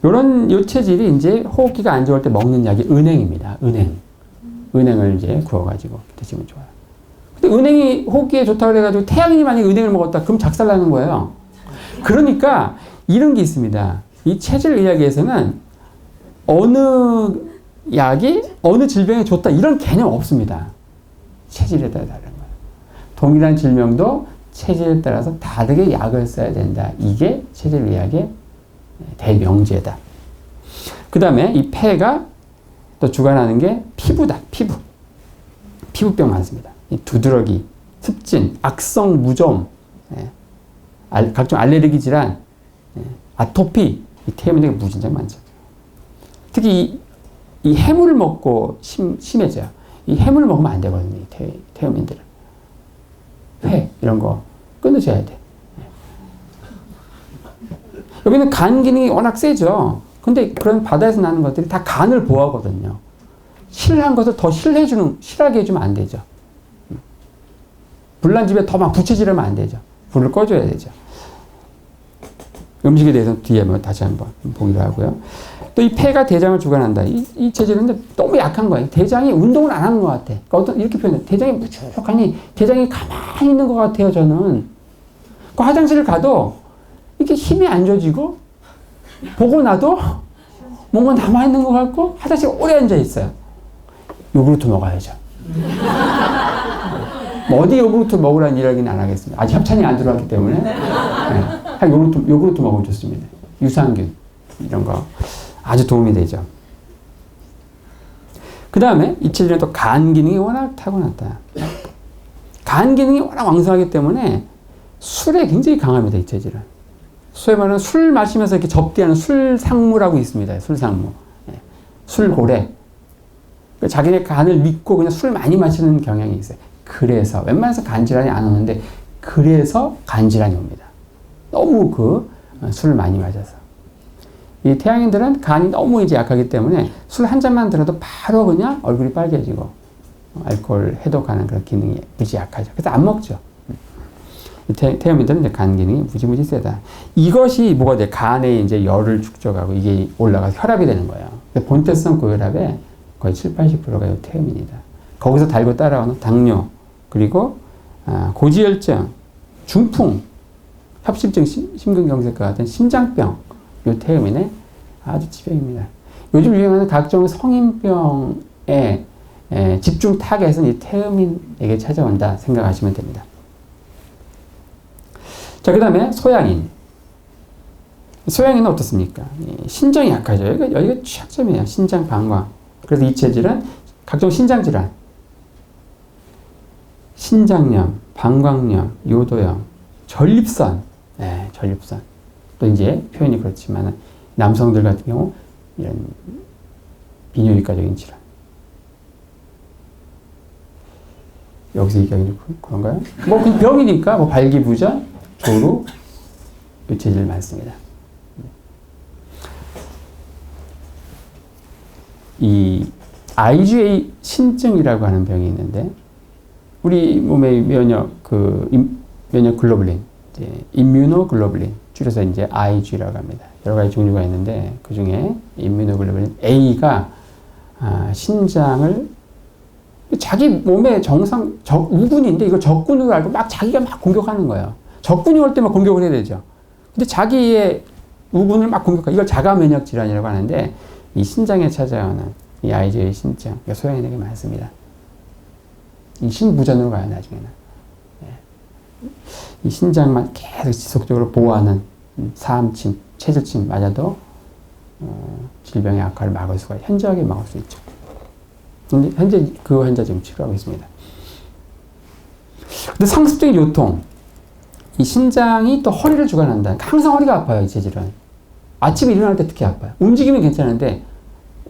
요 체질이 이제 호흡기가 안 좋을 때 먹는 약이 은행입니다. 은행을 이제 구워가지고 드시면 좋아요. 근데 은행이 호흡기에 좋다고 그래가지고 태양인이 만약에 은행을 먹었다. 그럼 작살나는 거예요. 그러니까 이런 게 있습니다. 이 체질 의학에서는 어느 약이 어느 질병에 좋다. 이런 개념 없습니다. 체질에 따라 다른 거예요. 동일한 질병도 체질에 따라서 다르게 약을 써야 된다. 이게 체질 의학의 대명제다. 그 다음에 이 폐가 또 주관하는 게 피부다. 피부병 많습니다. 이 두드러기, 습진, 악성 무좀, 각종 알레르기 질환, 아토피, 이 태음인들이 무진장 많죠. 특히 이 해물을 먹고 심해져요. 이 해물을 먹으면 안 되거든요. 이 태음인들은. 회 이런 거 끊으셔야 돼. 여기는 간 기능이 워낙 세죠. 근데 그런 바다에서 나는 것들이 다 간을 보호하거든요. 실한 것을 더 실하게 해주면 안 되죠. 불난 집에 더 막 부채질하면 안 되죠. 불을 꺼줘야 되죠. 음식에 대해서는 뒤에 다시 한번 보기로 하고요. 또 이 폐가 대장을 주관한다. 이 체질은 너무 약한 거예요. 대장이 운동을 안 하는 것 같아. 그러니까 이렇게 표현해요. 대장이 무척하니 대장이 가만히 있는 것 같아요. 저는. 그 화장실을 가도 이렇게 힘이 안 줘지고 보고 나도 뭔가 남아있는 것 같고 화장실에 오래 앉아 있어요. 요구르트 먹어야죠. 뭐 어디 요구르트 먹으라는 이야기는 안 하겠습니다. 아직 협찬이 안 들어왔기 때문에 요구르트 먹으면 좋습니다. 유산균 이런 거 아주 도움이 되죠. 그 다음에 이 체질은 또 간 기능이 워낙 타고났다. 간 기능이 워낙 왕성하기 때문에 술에 굉장히 강합니다. 이 체질은. 소위 말하는 술 마시면서 이렇게 접대하는 술상무라고 있습니다. 술상무. 술고래. 자기네 간을 믿고 그냥 술 많이 마시는 경향이 있어요. 그래서 웬만해서 간질환이 안 오는데 그래서 간질환이 옵니다. 너무 술을 많이 마셔서. 이 태양인들은 간이 너무 이제 약하기 때문에 술 한 잔만 들어도 바로 그냥 얼굴이 빨개지고 알코올 해독하는 그런 기능이 무지 약하죠. 그래서 안 먹죠. 태음인들은 이제 간 기능이 무지무지 세다. 이것이 뭐가 돼? 간에 이제 열을 축적하고 이게 올라가서 혈압이 되는 거예요. 본태성 고혈압의 거의 70~80%가 이 태음인이다. 거기서 달고 따라오는 당뇨, 그리고 고지혈증, 중풍, 협심증, 심근경색과 같은 심장병, 이 태음인의 아주 지병입니다. 요즘 유행하는 각종 성인병의 집중 타겟은 이 태음인에게 찾아온다 생각하시면 됩니다. 자, 그 다음에 소양인. 소양인은 어떻습니까? 신장이 약하죠. 여기가 취약점이에요. 신장 방광. 그래서 이 체질은 각종 신장질환, 신장염, 방광염, 요도염, 전립선, 전립선. 또 이제 표현이 그렇지만 남성들 같은 경우 이런 비뇨기과적인 질환. 여기서 얘기하기 그런가요? 뭐 그 병이니까 뭐 발기부전, 조루, 이 체질 많습니다. 이 IgA 신증이라고 하는 병이 있는데 우리 몸의 면역 글로불린, 이제 임뮤노글로불린 줄여서 이제 Ig라고 합니다. 여러 가지 종류가 있는데 그 중에 임뮤노글로불린 A가 신장을 자기 몸의 우군인데 이걸 적군으로 알고 막 자기가 막 공격하는 거예요. 적군이 올 때만 공격을 해야 되죠. 근데 자기의 우군을 막 공격하고 이걸 자가 면역 질환이라고 하는데 이 신장에 찾아오는 이 IgA 신증, 소양인에게 많습니다. 이 신부전으로 가요, 나중에는. 이 신장만 계속 지속적으로 보호하는 사암침, 체질침 맞아도 질병의 악화를 막을 수가, 현저하게 막을 수 있죠. 근데 현재 그 환자 지금 치료하고 있습니다. 근데 상습적인 요통, 이 신장이 또 허리를 주관한다. 항상 허리가 아파요, 이 체질은. 아침에 일어날 때 특히 아파요. 움직이면 괜찮은데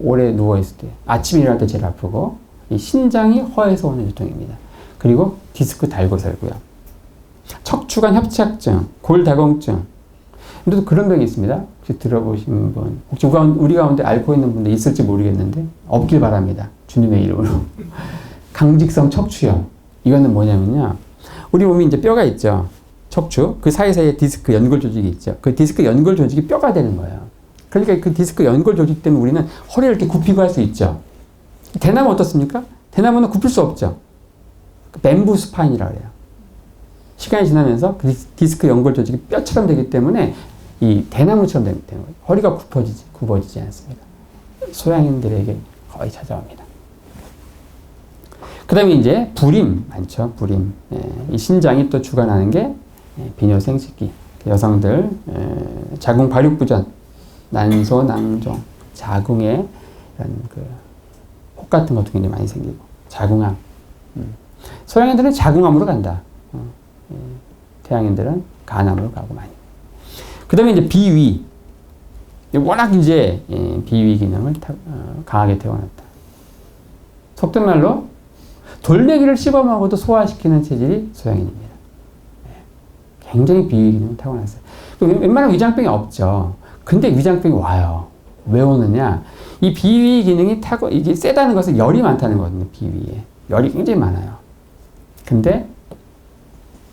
오래 누워있을 때, 아침에 일어날 때 제일 아프고, 이 신장이 허에서 오는 요통입니다. 그리고 디스크 달고살고요. 척추관 협착증, 골다공증. 또 그런 병이 있습니다. 혹시 들어보신 분, 혹시 우리 가운데 앓고 있는 분들 있을지 모르겠는데 없길 바랍니다. 주님의 이름으로. 강직성 척추염. 이거는 뭐냐면요. 우리 몸이 이제 뼈가 있죠. 척추. 그 사이사이에 디스크 연골 조직이 있죠. 그 디스크 연골 조직이 뼈가 되는 거예요. 그러니까 그 디스크 연골 조직 때문에 우리는 허리를 이렇게 굽히고 할 수 있죠. 대나무 어떻습니까? 대나무는 굽힐 수 없죠. 뱀부 스파인이라고 해요. 시간이 지나면서 그 디스크 연골 조직이 뼈처럼 되기 때문에 이 대나무처럼 되는 거예요. 허리가 굽어지지 않습니다. 소양인들에게 거의 찾아옵니다. 그 다음에 이제 불임 많죠. 불임. 이 신장이 또 주관하는 게 비뇨생식기. 여성들 자궁 발육부전, 난소, 낭종, 자궁에 이런 혹 같은 것도 굉장히 많이 생기고 자궁암. 소양인들은 자궁암으로 간다. 태양인들은 간암으로 가고 많이. 그 다음에 이제 비위. 워낙 이제 비위 기능을 강하게 태워놨다. 속된 말로 돌멩이를 씹어 먹어도 소화시키는 체질이 소양인입니다. 굉장히 비위 기능을 타고났어요. 웬만한 위장병이 없죠. 근데 위장병이 와요. 왜 오느냐? 이 비위 기능이 이게 세다는 것은 열이 많다는 거거든요. 비위에. 열이 굉장히 많아요. 근데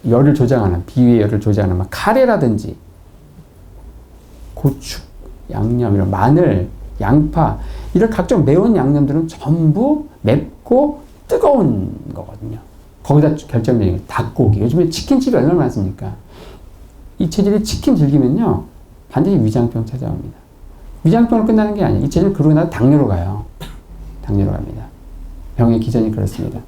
비위의 열을 조장하는 카레라든지 고추, 양념, 이런 마늘, 양파, 이런 각종 매운 양념들은 전부 맵고 뜨거운 거거든요. 거기다 결정적인 게 닭고기. 요즘에 치킨집이 얼마나 많습니까? 이 체질이 치킨 즐기면요, 반드시 위장병 찾아옵니다. 위장병으로 끝나는 게 아니에요. 이 체질은 그러고 나서 당뇨로 가요. 당뇨로 갑니다. 병의 기전이 그렇습니다.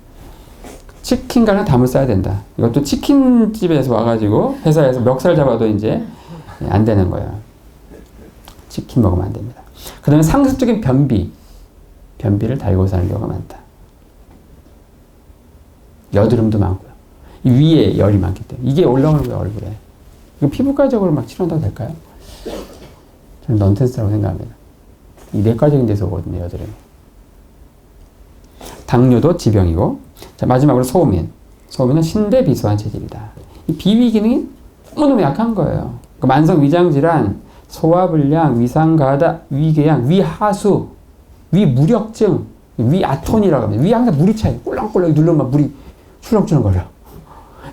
치킨간은 담을 싸야 된다. 이것도 치킨집에서 와가지고 회사에서 멱살 잡아도 이제 안 되는 거예요. 치킨 먹으면 안 됩니다. 그 다음에 상습적인 변비를 달고 사는 경우가 많다. 여드름도 많고요. 이 위에 열이 많기 때문에 이게 올라오는 거예요, 얼굴에. 이거 피부과적으로 막 치료한다고 될까요? 저는 넌센스라고 생각합니다. 이 내과적인 데서 오거든요, 여드름이. 당뇨도 지병이고. 자, 마지막으로 소음인. 소음인은 신대비소한 체질이다. 이 비위 기능이 너무너무 약한 거예요. 그러니까 만성 위장질환, 소화불량, 위상가다, 위궤양, 위하수, 위무력증, 위아톤이라고 합니다. 위에 항상 물이 차요. 꿀렁꿀렁 누르면 물이 출렁출렁거려.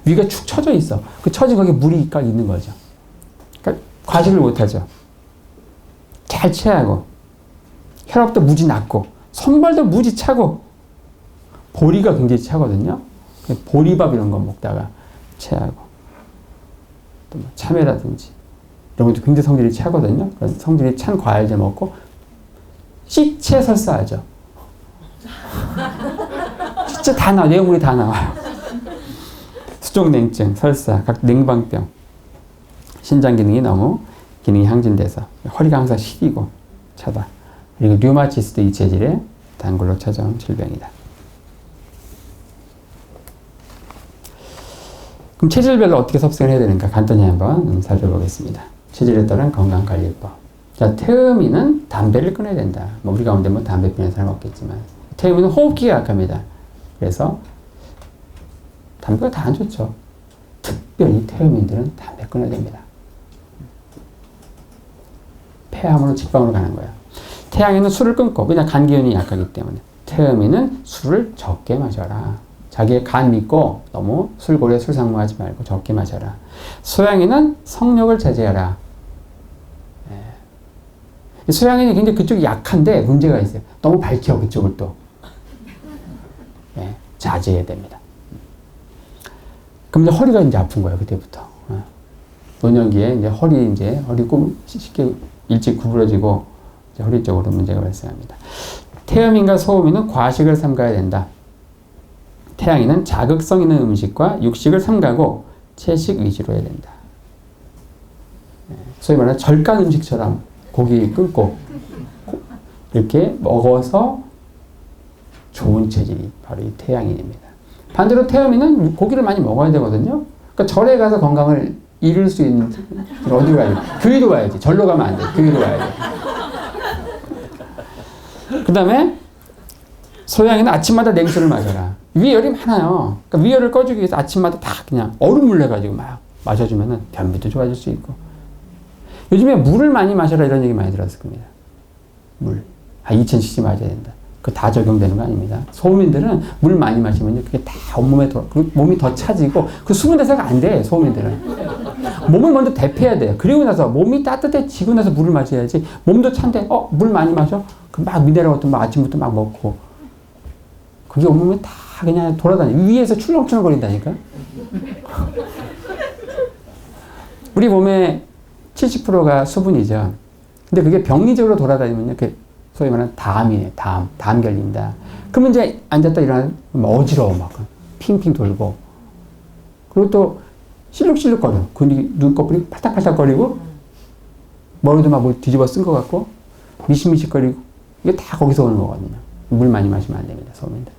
위가 축 처져 있어. 그 처진 거기에 물이 딱 있는 거죠. 그러니까 과식을 못하죠. 잘 체하고 혈압도 무지 낮고 손발도 무지 차고 보리가 굉장히 차거든요. 보리밥 이런 거 먹다가 체하고 또 뭐 참외라든지 이런 것도 굉장히 성질이 차거든요. 그런 성질이 찬 과일들 먹고 시체 설사하죠. 진짜 다 나와. 내용물이 다 나와요. 수족냉증, 설사, 각 냉방병, 신장 기능이 너무 기능이 항진돼서 허리가 항상 시리고 차다. 그리고 류마티스도 이 체질의 단골로 찾아온 질병이다. 그럼 체질별로 어떻게 섭생을 해야 되는가 간단히 한번 살펴보겠습니다. 체질에 따른 건강관리법. 자, 태음인은 담배를 끊어야 된다. 뭐 우리 가운데 뭐 담배 피우는 사람 없겠지만 태음인은 호흡기가 약합니다. 그래서 담배가 다 안 좋죠. 특별히 태음인들은 담배 끊어야 됩니다. 폐암으로 직방으로 가는 거야. 태양인은 술을 끊고 그냥 간 기운이 약하기 때문에 태음인은 술을 적게 마셔라. 자기의 간 믿고 너무 술고래 술상무하지 말고 적게 마셔라. 소양인은 성욕을 자제하라. 소양인이 굉장히 그쪽이 약한데 문제가 있어요. 너무 밝혀 그쪽을 또 자제해야 됩니다. 그럼 이제 허리가 이제 아픈 거예요 그때부터. 노년기에 이제 허리 쉽게 일찍 구부러지고 이제 허리 쪽으로 문제가 발생합니다. 태음인과 소음인은 과식을 삼가야 된다. 태양인은 자극성 있는 음식과 육식을 삼가고 채식 위주로 해야 된다. 소위 말하는 절간 음식처럼 고기 끊고 이렇게 먹어서 좋은 체질이 바로 이 태양인입니다. 반대로 태음인은 고기를 많이 먹어야 되거든요. 그러니까 절에 가서 건강을 잃을 수 있는 어디로 가야 돼? 교회로 가야지. 절로 가면 안 돼. 교회로 가야 돼. 그 다음에 소양인은 아침마다 냉수를 마셔라. 위열이 많아요. 그러니까 위열을 꺼주기 위해서 아침마다 다 그냥 얼음물 내가지고 막 마셔주면은 변비도 좋아질 수 있고. 요즘에 물을 많이 마셔라 이런 얘기 많이 들었을 겁니다. 물. 2000cc 마셔야 된다. 그거 다 적용되는 거 아닙니다. 소음인들은 물 많이 마시면 그게 다 온몸에 몸이 더 차지고 그 수분 대사가 안 돼, 소음인들은. 몸을 먼저 대표해야 돼요. 그리고 나서 몸이 따뜻해지고 나서 물을 마셔야지. 몸도 찬데, 물 많이 마셔? 그럼 막 미네랄 워터 막 아침부터 막 먹고. 그게 온몸에 다 그냥 돌아다녀. 위에서 출렁출렁 거린다니까. 우리 몸의 70%가 수분이죠. 근데 그게 병리적으로 돌아다니면요. 소위 말하는 담이에요. 담 결린다. 그러면 이제 앉았다 일어나면 어지러워. 막 핑핑 돌고. 그리고 또 실룩실룩거려. 눈꺼풀이 팔딱팔딱거리고 머리도 막 뭐 뒤집어 쓴 것 같고 미식미식거리고 이게 다 거기서 오는 거거든요. 물 많이 마시면 안 됩니다. 소민들.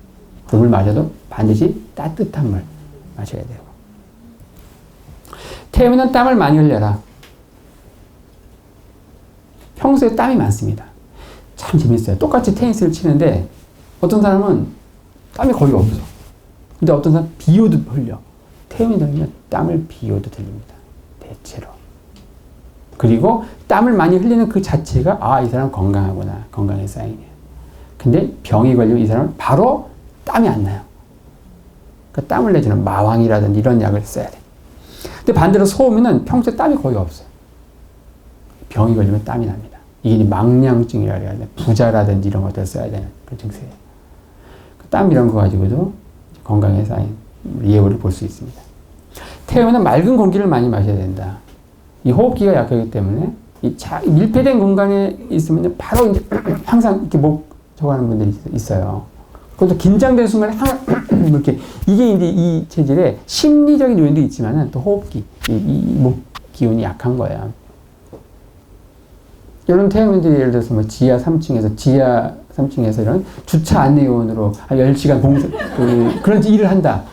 물 마셔도 반드시 따뜻한 물 마셔야 되고. 태음인은 땀을 많이 흘려라. 평소에 땀이 많습니다. 참 재밌어요. 똑같이 테니스를 치는데 어떤 사람은 땀이 거의 없어. 근데 어떤 사람은 비 오듯 흘려. 태음인들은요 땀을 비 오듯 흘립니다. 대체로. 그리고 땀을 많이 흘리는 그 자체가 이 사람 건강하구나. 건강의 사인이에요. 근데 병이 걸리면 이 사람은 바로 땀이 안 나요. 그러니까 땀을 내주는 마왕이라든지 이런 약을 써야 돼. 근데 반대로 소음인은 평소에 땀이 거의 없어요. 병이 걸리면 땀이 납니다. 이게 망량증이라 해야 돼. 부자라든지 이런 것들 써야 되는 그런 증세예요. 땀 이런 거 가지고도 건강의 사인, 예후를 볼 수 있습니다. 태음인은 맑은 공기를 많이 마셔야 된다. 이 호흡기가 약하기 때문에 밀폐된 공간에 있으면 바로 이제 항상 이렇게 저거 하는 분들이 있어요. 그것도 긴장된 순간에 이렇게 이게 이제 이 체질의 심리적인 요인도 있지만은 또 호흡기, 목 기운이 약한 거예요. 이런 태음인들이 예를 들어서 뭐 지하 3층에서 이런 주차 안내 요원으로 10시간 그런 일을 한다.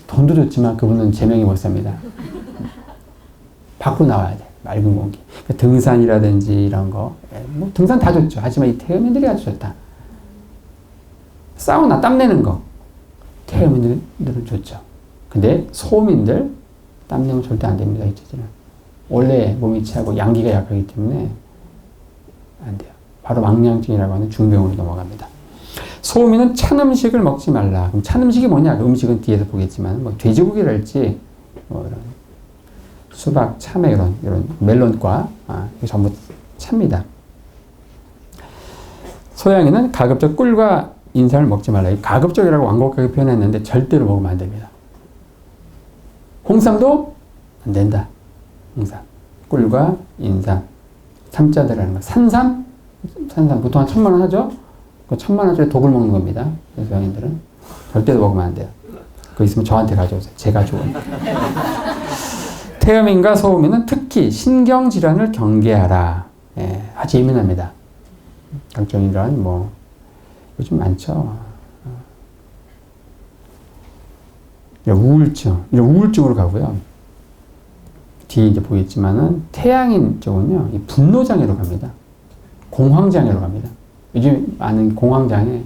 돈도 좋지만 그분은 제명이 못 삽니다. 밖으로 나와야 돼. 맑은 공기. 그러니까 등산이라든지 이런 거. 뭐 등산 다 좋죠. 하지만 이 태음인들이 아주 좋다. 사우나 땀내는 거. 태음인들은 좋죠. 근데 소음인들 땀내면 절대 안 됩니다. 이 체질은. 원래 몸이 차고 양기가 약하기 때문에 안 돼요. 바로 망량증이라고 하는 중병으로 넘어갑니다. 소음인은 찬 음식을 먹지 말라. 그럼 찬 음식이 뭐냐? 그 음식은 뒤에서 보겠지만 뭐 돼지고기랄지 뭐 이런 수박, 참외 이런 멜론과 이게 전부 찹니다. 소양이는 가급적 꿀과 인삼을 먹지 말라. 이 가급적이라고 완곡하게 표현했는데 절대로 먹으면 안 됩니다. 홍삼도 안 된다. 홍삼. 꿀과 인삼. 삼자들라는 거. 산삼? 산삼. 보통 한 1,000만 원 하죠? 그 1,000만 원짜리 독을 먹는 겁니다. 그래서 여인들은 절대로 먹으면 안 돼요. 그거 있으면 저한테 가져오세요. 제가 좋은. 태음인과 소음인은 특히 신경질환을 경계하라. 예, 아주 예민합니다. 각종이란 뭐 요즘 많죠. 이런 우울증으로 가고요. 뒤에 이제 보겠지만은 태양인 쪽은요, 이 분노장애로 갑니다. 공황장애로 갑니다. 요즘 많은 공황장애,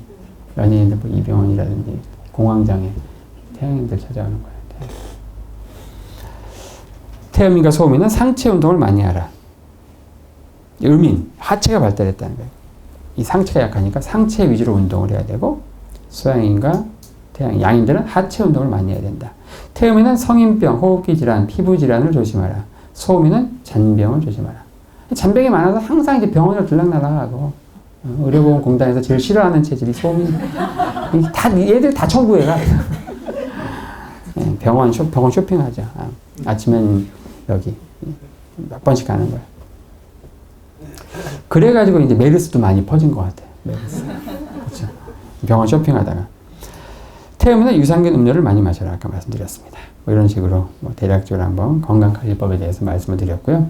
연예인들 뭐 이병헌이라든지 공황장애, 태양인들 찾아가는 거예요. 태음인과 소음인은 상체 운동을 많이 하라. 음인, 하체가 발달했다는 거예요. 이 상체가 약하니까 상체 위주로 운동을 해야 되고, 소양인과 태양, 양인들은 하체 운동을 많이 해야 된다. 태음인은 성인병, 호흡기 질환, 피부 질환을 조심하라. 소음인은 잔병을 조심하라. 잔병이 많아서 항상 이제 병원을 들락날락하고, 의료보험공단에서 제일 싫어하는 체질이 소음인. 얘들 다 청구해가. 병원 쇼핑하죠. 아침엔 여기 몇 번씩 가는 거야. 그래가지고 이제 메르스도 많이 퍼진 것 같아요. 메르스. 그렇죠. 병원 쇼핑하다가. 태음은 유산균 음료를 많이 마셔라. 아까 말씀드렸습니다. 뭐 이런 식으로 뭐 대략적으로 한번 건강관리법에 대해서 말씀을 드렸고요.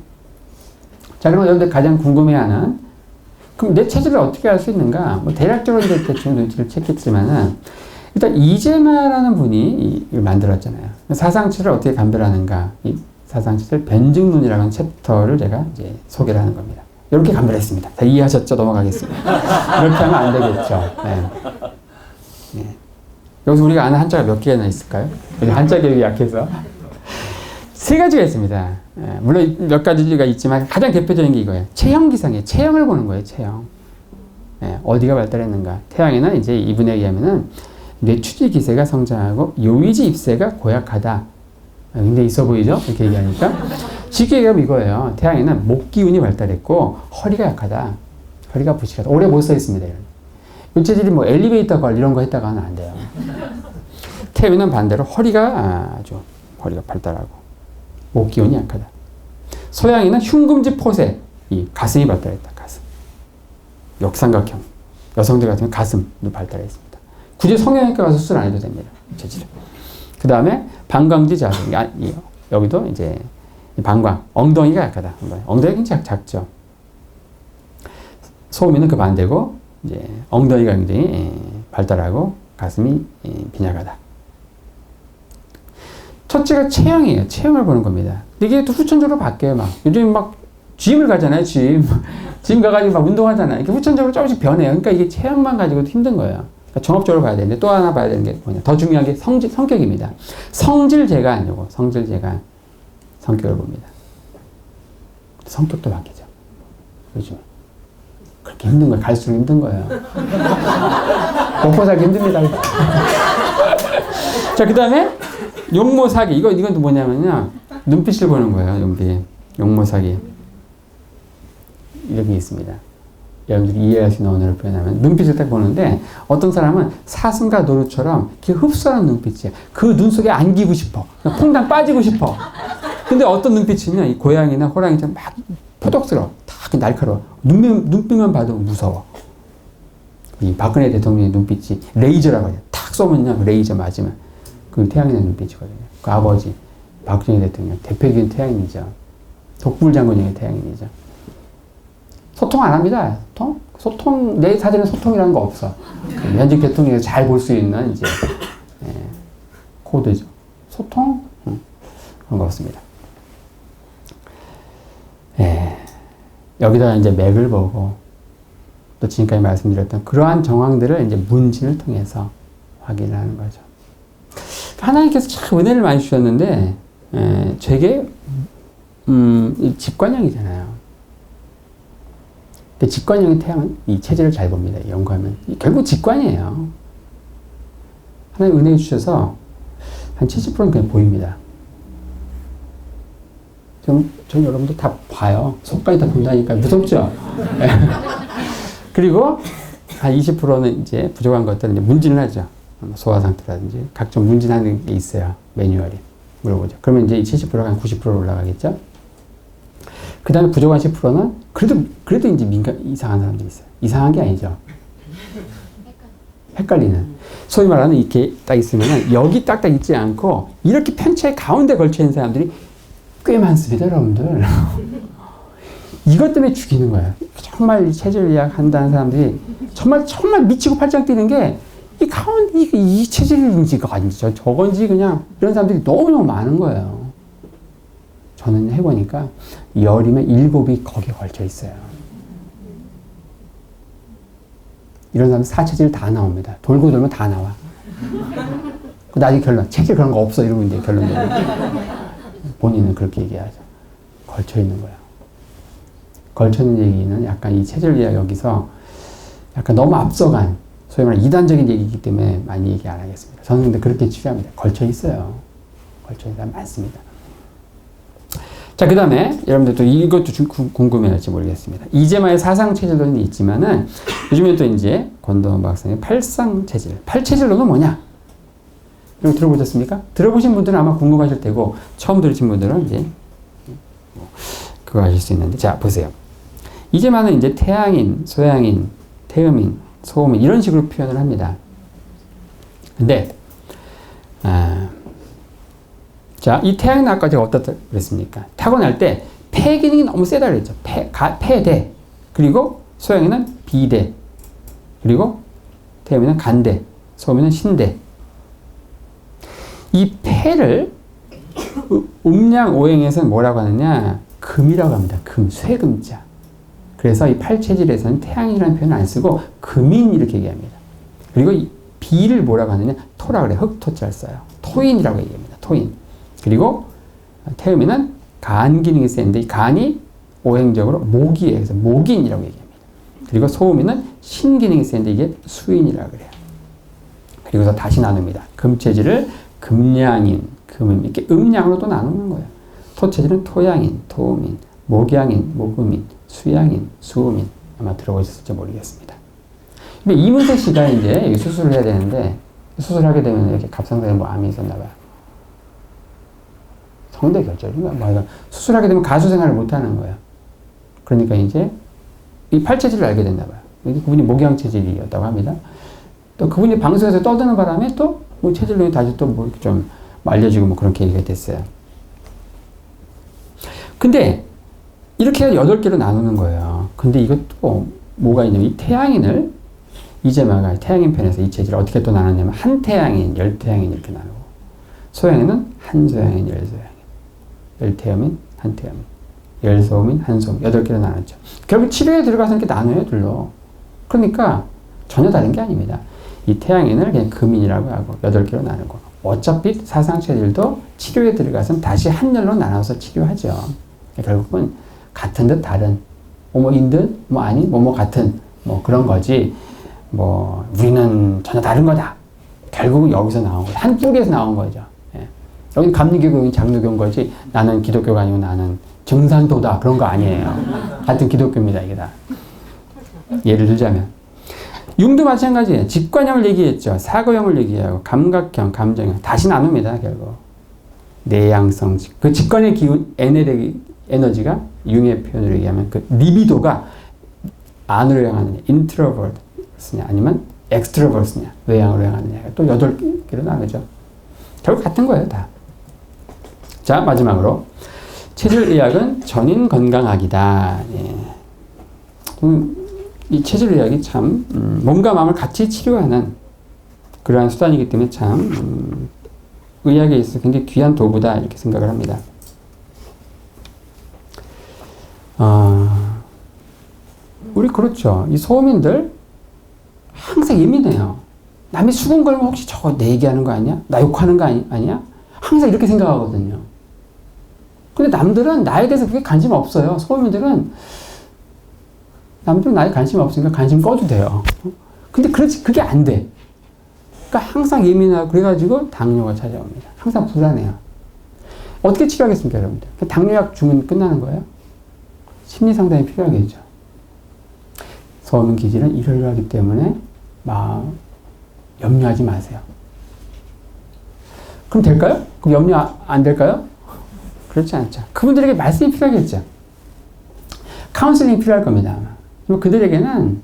자, 그럼 여러분들 가장 궁금해하는, 그럼 내 체질을 어떻게 알 수 있는가? 뭐 대략적으로 이제 대충 눈치를 챘겠지만은, 일단 이재마라는 분이 이걸 만들었잖아요. 사상치를 어떻게 감별하는가? 이 사상치를 변증론이라는 챕터를 제가 이제 소개를 하는 겁니다. 이렇게 감별했습니다. 다 이해하셨죠? 넘어가겠습니다. 이렇게 하면 안 되겠죠. 네. 네. 여기서 우리가 아는 한자가 몇 개나 있을까요? 한자 교육이 약해서. 3가지가 있습니다. 네. 물론 몇 가지가 있지만 가장 대표적인 게 이거예요. 체형기상이에요. 체형을 보는 거예요. 체형. 네. 어디가 발달했는가. 태양에는 이제 이분에 의하면은 뇌추지 기세가 성장하고 요위지 입세가 고약하다. 굉장히 있어 보이죠? 이렇게 얘기하니까. 쉽게 얘기하면 이거예요. 태양에는 목 기운이 발달했고 허리가 약하다. 허리가 부실하다. 오래 못 서 있습니다. 이 체질이 뭐 엘리베이터 걸 이런 거 했다가는 안 돼요. 태음에는 반대로 허리가 발달하고 목 기운이 약하다. 소양에는 흉금지 포세, 이 가슴이 발달했다. 가슴. 역삼각형. 여성들 같은 경우 가슴도 발달했습니다. 굳이 성형외과 가서 수술 안 해도 됩니다. 체질은. 그 다음에 방광지 자세. 여기도 이제 방광, 엉덩이가 약하다. 엉덩이가 굉장히 작죠. 소음에는 그 반대고, 이제 엉덩이가 굉장히 발달하고 가슴이 빈약하다. 첫째가 체형이에요. 체형을 보는 겁니다. 이게 또 후천적으로 바뀌어요. 막 요즘 막 짐을 가잖아요. 짐 가가지고 막 운동하잖아요. 이게 후천적으로 조금씩 변해요. 그러니까 이게 체형만 가지고도 힘든 거예요. 그러니까 종합적으로 봐야 되는데 또 하나 봐야 되는 게 뭐냐. 더 중요한 게 성격입니다. 성질재간, 성질재간. 성격을 봅니다. 성격도 바뀌죠. 요즘. 그렇게 힘든 거예요. 갈수록 힘든 거예요. 먹고 살기 힘듭니다. 자, 그 다음에 용모사기. 이건 또 뭐냐면요. 눈빛을 보는 거예요. 눈빛. 용모사기. 이렇게 있습니다. 여러분들이 이해할 수 있는 언어를 표현하면 눈빛을 딱 보는데 어떤 사람은 사슴과 노루처럼 이렇게 흡수하는 눈빛이에요. 그 눈 속에 안기고 싶어. 퐁당 빠지고 싶어. 근데 어떤 눈빛이냐, 이 고양이나 호랑이처럼 막 포독스러워. 다 날카로워. 눈빛만 봐도 무서워. 이 박근혜 대통령의 눈빛이 레이저라고 해요. 탁 쏘면요, 레이저 맞으면. 그 태양인의 눈빛이거든요. 그 아버지, 박근혜 대통령, 대표적인 태양인이죠. 독불 장군의 태양인이죠. 소통 안 합니다. 소통, 내 사진은 소통이라는 거 없어. 현직 대통령이 잘 볼 수 있는 이제, 코드죠. 소통? 그런 거 없습니다. 여기다 이제 맥을 보고, 또 지금까지 말씀드렸던 그러한 정황들을 이제 문진을 통해서 확인을 하는 거죠. 하나님께서 참 은혜를 많이 주셨는데, 되게, 직관형이잖아요. 근데 직관형의 태양은 이 체질을 잘 봅니다. 연구하면. 결국 직관이에요. 하나님 은혜 주셔서 한 70%는 그냥 보입니다. 전 여러분도 다 봐요. 속까지 다 본다니까 무섭죠? 그리고 한 20%는 이제 부족한 것들은 이제 문진을 하죠. 소화 상태라든지 각종 문진하는 게 있어요. 매뉴얼이. 물어보죠. 그러면 이제 70%가 한 90%로 올라가겠죠. 그 다음에 부족한 10%는 그래도 이제 이상한 사람들이 있어요. 이상한 게 아니죠. 헷갈리는. 소위 말하는 이렇게 딱 있으면은 여기 딱딱 있지 않고 이렇게 편차의 가운데 걸쳐 있는 사람들이 꽤 많습니다, 여러분들. 이것 때문에 죽이는 거예요. 정말 체질 예약 한다는 사람들이 정말 미치고 팔짱 뛰는 게 이 가운데 이 체질인지가 아니죠. 저건지 그냥 이런 사람들이 너무너무 많은 거예요. 저는 해보니까 열이면 7이 거기에 걸쳐 있어요. 이런 사람 사체질 다 나옵니다. 돌고 돌면 다 나와. 나중에 결론, 체질 그런 거 없어 이러고 이제 결론 내고 본인은 그렇게 얘기하죠. 걸쳐 있는 거예요. 걸쳐 있는 얘기는 약간 이 체질 이야기 여기서 약간 너무 앞서간 소위 말하는 이단적인 얘기이기 때문에 많이 얘기 안 하겠습니다. 저는 근데 그렇게 취합니다. 걸쳐 있어요. 걸쳐 있는 사람 많습니다. 자, 그 다음에 여러분들 또 이것도 좀 궁금해할지 모르겠습니다. 이재마의 사상체질론이 있지만은 요즘에 또 이제 권도원 박사님 팔상체질. 팔체질론은 뭐냐? 이런 거 들어보셨습니까? 들어보신 분들은 아마 궁금하실 테고 처음 들으신 분들은 이제 그거 하실 수 있는데, 자 보세요. 이재마는 이제 태양인, 소양인, 태음인, 소음인 이런 식으로 표현을 합니다. 근데 자, 이 태양은 아까 제가 어떻다 그랬습니까? 타고날 때 폐 기능이 너무 세다 그랬죠. 폐대, 그리고 소양에는 비대, 그리고 태음에는 간대, 소음에는 신대. 이 폐를 음양오행에서는 뭐라고 하느냐? 금이라고 합니다. 금, 쇠금자. 그래서 이 팔체질에서는 태양이라는 표현을 안 쓰고 금인 이렇게 얘기합니다. 그리고 이 비를 뭐라고 하느냐? 토라 그래. 흑토자를 써요. 토인이라고 얘기합니다. 토인. 그리고 태음에는 간 기능이 센데 이 간이 오행적으로 목이에요. 그래서 목인이라고 얘기합니다. 그리고 소음에는 신 기능이 센데 이게 수인이라고 그래요. 그리고서 다시 나눕니다. 금체질을 금양인, 금음 이렇게 음양으로 또 나누는 거예요. 토체질은 토양인, 토음인, 목양인, 목음인, 수양인, 수음인. 아마 들어보셨을지 모르겠습니다. 근데 이문세 씨가 이제 수술을 해야 되는데 수술하게 되면 이렇게 갑상선에 뭐 암이 있었나 봐요. 성대 결절인가? 뭐 수술하게 되면 가수 생활을 못 하는 거예요. 그러니까 이제 이 팔체질을 알게 됐나 봐요. 그분이 목양 체질이었다고 합니다. 또 그분이 방송에서 떠드는 바람에 또 뭐 체질론이 다시 또 뭐 좀 알려지고 뭐 그렇게 얘기가 됐어요. 근데 이렇게 해서 8개로 나누는 거예요. 근데 이것도 뭐가 있냐면 이 태양인을 이재마가 태양인 편에서 이 체질을 어떻게 또 나눴냐면 한태양인, 열태양인 이렇게 나누고 소양인은 한소양인, 열소양인, 열태음인, 한태음인, 열소음인, 한소음 8개로 나눴죠. 결국 치료에 들어가서 이렇게 나눠요, 둘로. 그러니까 전혀 다른 게 아닙니다. 이 태양인을 그냥 금인이라고 하고 8개로 나누고 어차피 사상체질도 치료에 들어가서는 다시 한열로 나눠서 치료하죠. 결국은 같은 듯 다른 뭐인 듯 뭐 아닌 뭐 같은 뭐 그런 거지 뭐 우리는 전혀 다른 거다. 결국은 여기서 나온 거죠. 한 뿌리에서 나온 거죠. 예. 여기는 감리교고 여기는 장로교인 거지 나는 기독교가 아니고 나는 증산도다 그런 거 아니에요. 같은 기독교입니다. 이게 다. 예를 들자면 융도 마찬가지예요. 직관형을 얘기했죠. 사고형을 얘기하고 감각형, 감정형 다시 나눕니다. 결국 내향성 그 직관의 기운 에너지가 융의 표현으로 얘기하면 그 리비도가 안으로 향하느냐 인트로버트냐 아니면 엑스트로버트냐 외향으로 향하느냐가 또 8개로 나누죠. 결국 같은 거예요. 다. 자 마지막으로 체질의학은 전인 건강학이다. 예. 이 체질의학이 참 몸과 마음을 같이 치료하는 그러한 수단이기 때문에 참 의학에 있어서 굉장히 귀한 도구다 이렇게 생각을 합니다. 우리 그렇죠. 이 소음인들 항상 예민해요. 남이 수건 걸면 혹시 저거 내 얘기하는 거 아니야? 나 욕하는 거 아니야? 항상 이렇게 생각하거든요. 근데 남들은 나에 대해서 그게 관심 없어요. 소음인들은 남들은 나에 관심 없으니까 관심 꺼도 돼요. 근데 그게 안 돼. 그러니까 항상 예민하고 그래가지고 당뇨가 찾아옵니다. 항상 불안해요. 어떻게 치료하겠습니까, 여러분들? 당뇨약 주면 끝나는 거예요? 심리 상담이 필요하겠죠. 소음인 기질은 이러이러하기 때문에 염려하지 마세요. 그럼 될까요? 그럼 염려 안 될까요? 그렇지 않죠. 그분들에게 말씀이 필요하겠죠. 카운슬링이 필요할 겁니다. 아마. 그들에게는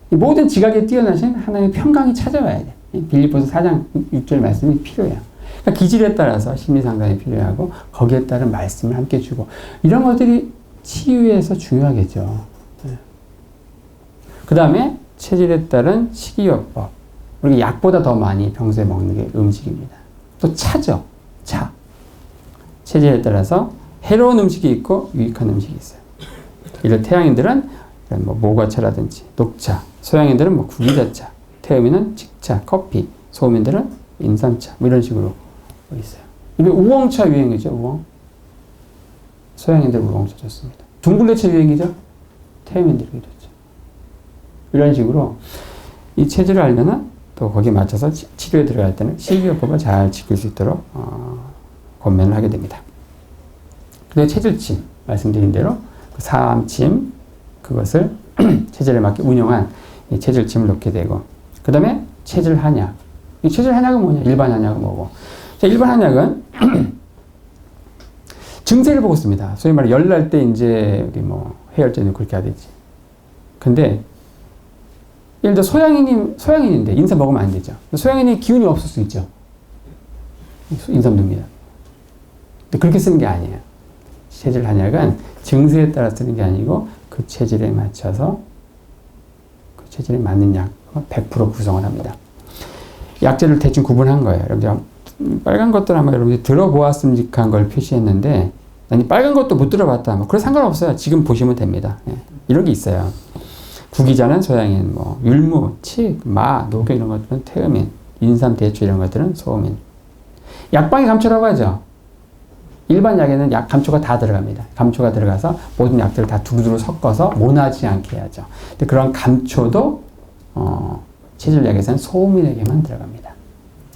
모든 지각에 뛰어나신 하나님의 평강이 찾아와야 돼. 빌립보서 4장 6절 말씀이 필요해요. 그러니까 기질에 따라서 심리상담이 필요하고 거기에 따른 말씀을 함께 주고 이런 것들이 치유에서 중요하겠죠. 그 다음에 체질에 따른 식이요법. 우리가 약보다 더 많이 평소에 먹는 게 음식입니다. 또 차죠. 차. 체질에 따라서 해로운 음식이 있고 유익한 음식이 있어요. 이런 태양인들은 모과차라든지 녹차, 소양인들은 구기자차, 태음인은 칡차, 커피, 소음인들은 인삼차 이런 식으로 있어요. 이게 우엉차 유행이죠. 우엉. 소양인들 우엉차 좋습니다. 둥글레차 유행이죠. 태음인들이 좋죠. 이런 식으로 이 체질을 알면은 또 거기에 맞춰서 치료에 들어갈 때는 식이요법을 잘 지킬 수 있도록 권면을 하게 됩니다. 그리고 체질침 말씀드린 대로 그 사암침 그것을 체질에 맞게 운용한 이 체질침을 놓게 되고 그 다음에 체질 한약. 이 체질 한약은 뭐냐? 일반 한약은 뭐고? 자, 일반 한약은 증세를 보고 씁니다. 소위 말해 열날 때 이제 우리 해열제는 그렇게 하겠지. 근데 예를 들어 소양인인데 인삼 먹으면 안 되죠. 소양인이 기운이 없을 수 있죠. 인삼 듭니다. 근데 그렇게 쓰는 게 아니에요. 체질 한약은 증세에 따라 쓰는 게 아니고 그 체질에 맞춰서 그 체질에 맞는 약 100% 구성을 합니다. 약재를 대충 구분한 거예요. 여러분들 빨간 것들 아마 여러분들이 들어보았음직한 걸 표시했는데 아니 빨간 것도 못 들어봤다. 그래 상관없어요. 지금 보시면 됩니다. 이런 게 있어요. 구기자는 소양인, 율무, 칡, 마, 녹여 이런 것들은 태음인, 인삼, 대추 이런 것들은 소음인. 약방의 감초라고 하죠. 일반 약에는 약 감초가 다 들어갑니다. 감초가 들어가서 모든 약들을 다 두루두루 섞어서 모나지 않게 해야죠. 근데 그런 감초도 체질약에서는 소음인에게만 들어갑니다.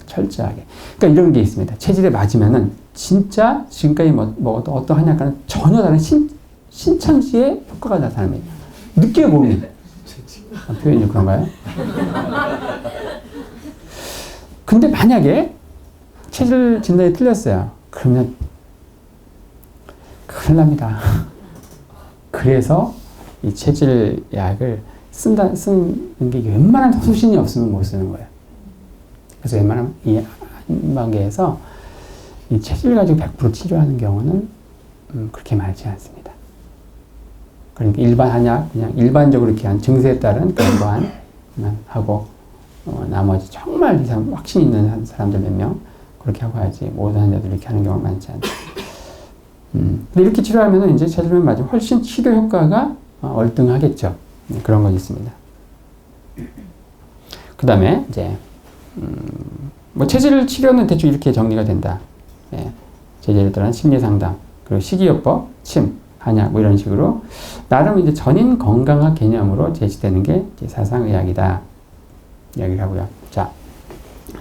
철저하게. 그러니까 이런 게 있습니다. 체질에 맞으면은 진짜 지금까지 먹었던 어떤 한약과는 전혀 다른 신천지의 효과가 나타납니다. 느껴 보면. 표현이 그런가요? 근데 만약에 체질 진단이 틀렸어요. 그러면 큰일 납니다. 그래서 이 체질 약을 쓰는 게 웬만한 소신이 없으면 못 쓰는 거예요. 그래서 웬만하면 이 한방계에서 이 체질 가지고 100% 치료하는 경우는 그렇게 많지 않습니다. 그러니까 일반 한약, 그냥 일반적으로 이렇게 한 증세에 따른 그런 거만 하고, 나머지 정말 이상 확신 있는 사람들 몇 명, 그렇게 하고 하지, 모든 환자들 이렇게 하는 경우가 많지 않죠. 근데 이렇게 치료하면 이제 체질면 맞으면 훨씬 치료 효과가 월등하겠죠. 그런 건 있습니다. 그 다음에 이제, 체질 치료는 대충 이렇게 정리가 된다. 체질에 따른 심리 상담, 그리고 식이요법, 침, 한약, 이런 식으로, 나름 이제 전인 건강학 개념으로 제시되는 게 이제 사상의학이다. 이야기를 하고요. 자,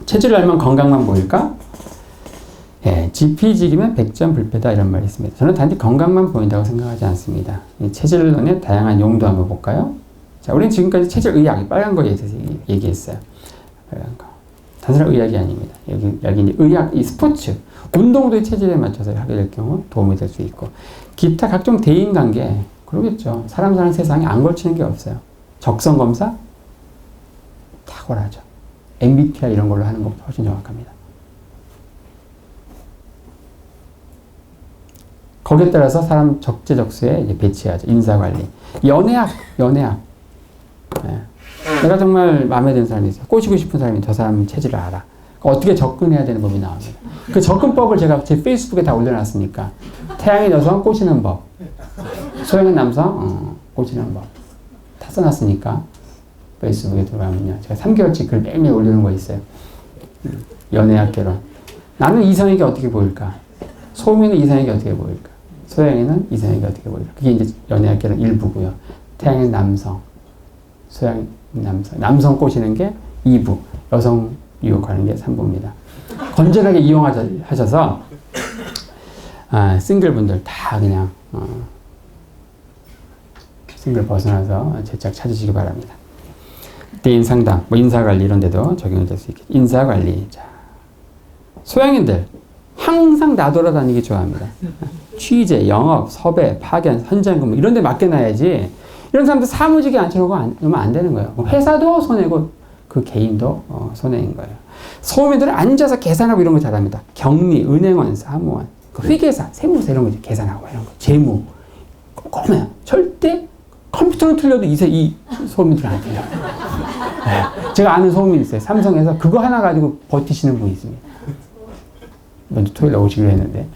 체질을 알면 건강만 보일까? 지피지기면 백전 불패다 이런 말이 있습니다. 저는 단지 건강만 보인다고 생각하지 않습니다. 이 체질론의 다양한 용도 한번 볼까요? 자, 우리는 지금까지 체질의학, 빨간 거에 대해서 얘기했어요. 빨간 거. 단순한 의학이 아닙니다. 여기 이제 의학, 이 스포츠, 운동도 이 체질에 맞춰서 하게 될 경우 도움이 될 수 있고, 기타 각종 대인관계, 그러겠죠. 사람 사는 세상에 안 걸치는 게 없어요. 적성검사? 탁월하죠. MBTI 이런 걸로 하는 것보다 훨씬 정확합니다. 거기에 따라서 사람 적재적소에 이제 배치하죠. 인사관리. 연애학. 내가 정말 마음에 드는 사람이 있어요. 꼬시고 싶은 사람이 저 사람 체질을 알아. 어떻게 접근해야 되는 법이 나옵니다. 그 접근법을 제가 제 페이스북에 다 올려놨으니까. 태양의 여성 꼬시는 법. 소양의 남성 꼬시는 법. 다 써놨으니까. 페이스북에 들어가면요. 제가 3개월치 글 매일매일 올리는 거 있어요. 연애학 결혼. 나는 이성에게 어떻게 보일까? 소음이는 이성에게 어떻게 보일까? 소양이는 이성에게 어떻게 보일까? 그게 이제 연애학 결혼 일부고요. 태양의 남성. 소양 남성 꼬시는 게 2부, 여성 유혹하는 게 3부입니다. 건전하게 이용하셔서 싱글분들 다 그냥 싱글 벗어나서 제짝 찾으시기 바랍니다. 대인 상담, 뭐 인사관리 이런 데도 적용이 될 수 있겠죠. 인사관리. 자, 소양인들 항상 나돌아다니기 좋아합니다. 취재, 영업, 섭외, 파견, 현장 근무 이런 데 맡겨놔야지. 이런 사람들 사무직에 앉혀놓으면 안 되는 거예요. 회사도 손해고 그 개인도 손해인 거예요. 소음인들은 앉아서 계산하고 이런 거 잘합니다. 경리, 은행원, 사무원, 회계사, 세무사 이런 거 계산하고 이런 거, 재무 꼼꼼해요. 절대 컴퓨터는 틀려도 이 소음인들은 안 틀려요. 네. 제가 아는 소음인 있어요. 삼성에서 그거 하나 가지고 버티시는 분이 있습니다. 먼저 토요일에 오시기로 했는데.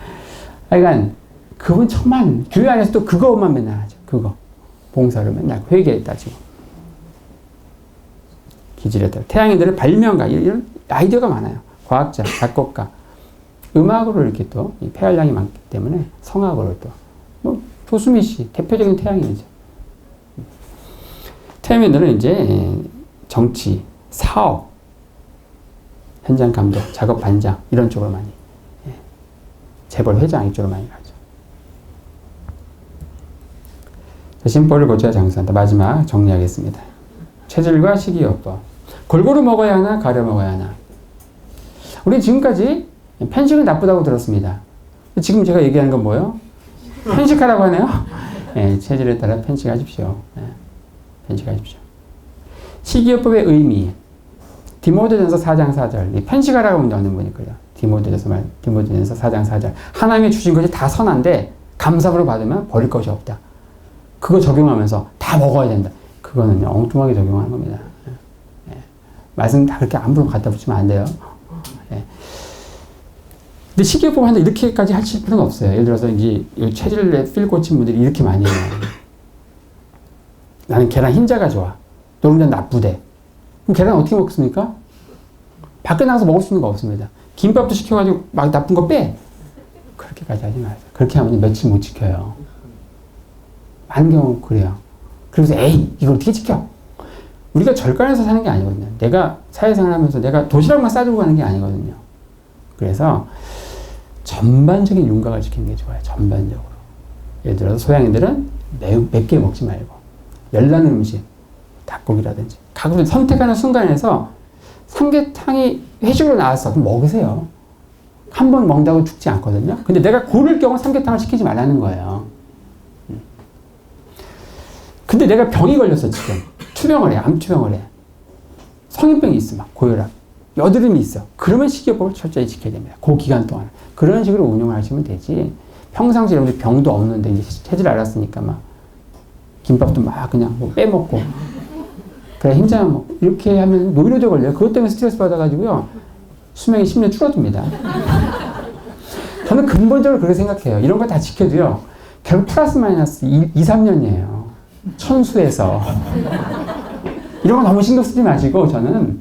그러니까 그분 정말 교회 안에서 또 그거만 맨날 하죠. 그거. 봉사를 맨날 회계에 따지고. 기질에 따라. 태양인들은 발명가, 이런 아이디어가 많아요. 과학자, 작곡가. 음악으로 이렇게 또 폐활량이 많기 때문에 성악으로 또. 뭐, 조수미 씨, 대표적인 태양인이죠. 태양인들은 이제 정치, 사업, 현장 감독, 작업 반장, 이런 쪽으로 많이. 재벌 회장 이쪽으로 많이 가죠. 심보를 고쳐야 장수한다. 마지막 정리하겠습니다. 체질과 식이요법. 골고루 먹어야 하나 가려 먹어야 하나. 우리 지금까지 편식은 나쁘다고 들었습니다. 지금 제가 얘기하는 건 뭐예요? 편식하라고 하네요. 네, 체질에 따라 편식하십시오. 네, 편식하십시오. 식이요법의 의미. 디모데전서 4장 4절. 편식하라고 하는 분이 있고요. 디모데전서 4장 4절. 하나님이 주신 것이 다 선한데 감사로 받으면 버릴 것이 없다. 그거 적용하면서 다 먹어야 된다. 그거는요, 엉뚱하게 적용하는 겁니다. 예. 말씀 다 그렇게 함부로 갖다 붙이면 안 돼요. 예. 근데 식이요법 하는데 이렇게까지 하실 필요는 없어요. 예를 들어서 이제 체질에 필 꽂힌 분들이 이렇게 많이 해요. 나는 계란 흰자가 좋아. 노른자는 나쁘대. 그럼 계란 어떻게 먹습니까? 밖에 나가서 먹을 수 있는 거 없습니다. 김밥도 시켜가지고 막 나쁜 거 빼. 그렇게까지 하지 마세요. 그렇게 하면 며칠 못 지켜요. 많은 경우 그래요. 그래서 에이 이걸 어떻게 지켜? 우리가 절간에서 사는 게 아니거든요. 내가 사회생활 하면서 내가 도시락만 싸들고 가는 게 아니거든요. 그래서 전반적인 윤곽을 지키는 게 좋아요. 전반적으로. 예를 들어서 소양인들은 맵게 먹지 말고 열나는 음식, 닭고기라든지 가끔 선택하는 순간에서 삼계탕이 회식으로 나왔어. 그럼 먹으세요. 한 번 먹는다고 죽지 않거든요. 근데 내가 고를 경우 삼계탕을 시키지 말라는 거예요. 근데 내가 병이 걸렸어, 지금. 투병을 해, 암투병을 해. 성인병이 있어, 막, 고혈압. 여드름이 있어. 그러면 식이요법을 철저히 지켜야 됩니다. 그 기간 동안. 그런 식으로 운용을 하시면 되지. 평상시에 여러분들 병도 없는데, 이제 체질 알았으니까 막, 김밥도 막 그냥 뭐 빼먹고. 그래, 흰자만 먹고. 이렇게 하면 노이로제 걸려요. 그것 때문에 스트레스 받아가지고요. 수명이 10년 줄어듭니다. 저는 근본적으로 그렇게 생각해요. 이런 거 다 지켜도요. 결국 플러스 마이너스 2, 3년이에요. 천수에서. 이런 거 너무 신경 쓰지 마시고, 저는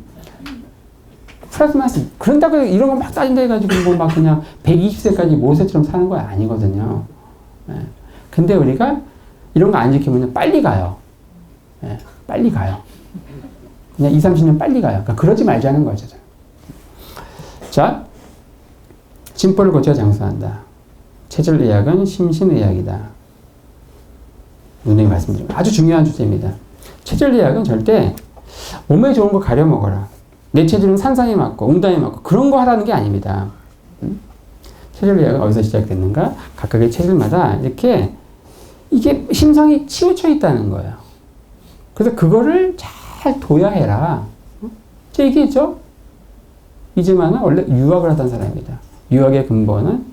플러스 마이너스, 그런다고 이런 거 막 따진다 해가지고 뭐 막 그냥 120세까지 모세처럼 사는 거 아니거든요. 네. 근데 우리가 이런 거 안 지키면 빨리 가요. 네. 빨리 가요. 그냥 2, 30년 빨리 가요. 그러니까 그러지 말자는 거죠. 자, 심보를 고쳐 장수한다. 체질의학은 심신의학이다. 분명히 말씀드립니다. 아주 중요한 주제입니다. 체질의학은 절대 몸에 좋은 거 가려 먹어라. 내 체질은 산산이 맞고 웅담이 맞고 그런 거 하라는 게 아닙니다. 체질의학은 어디서 시작됐는가? 각각의 체질마다 이렇게 이게 심성이 치우쳐 있다는 거예요. 그래서 그거를 잘 둬야 해라. 제가 얘기했죠? 이즈만은 원래 유학을 하던 사람입니다. 유학의 근본은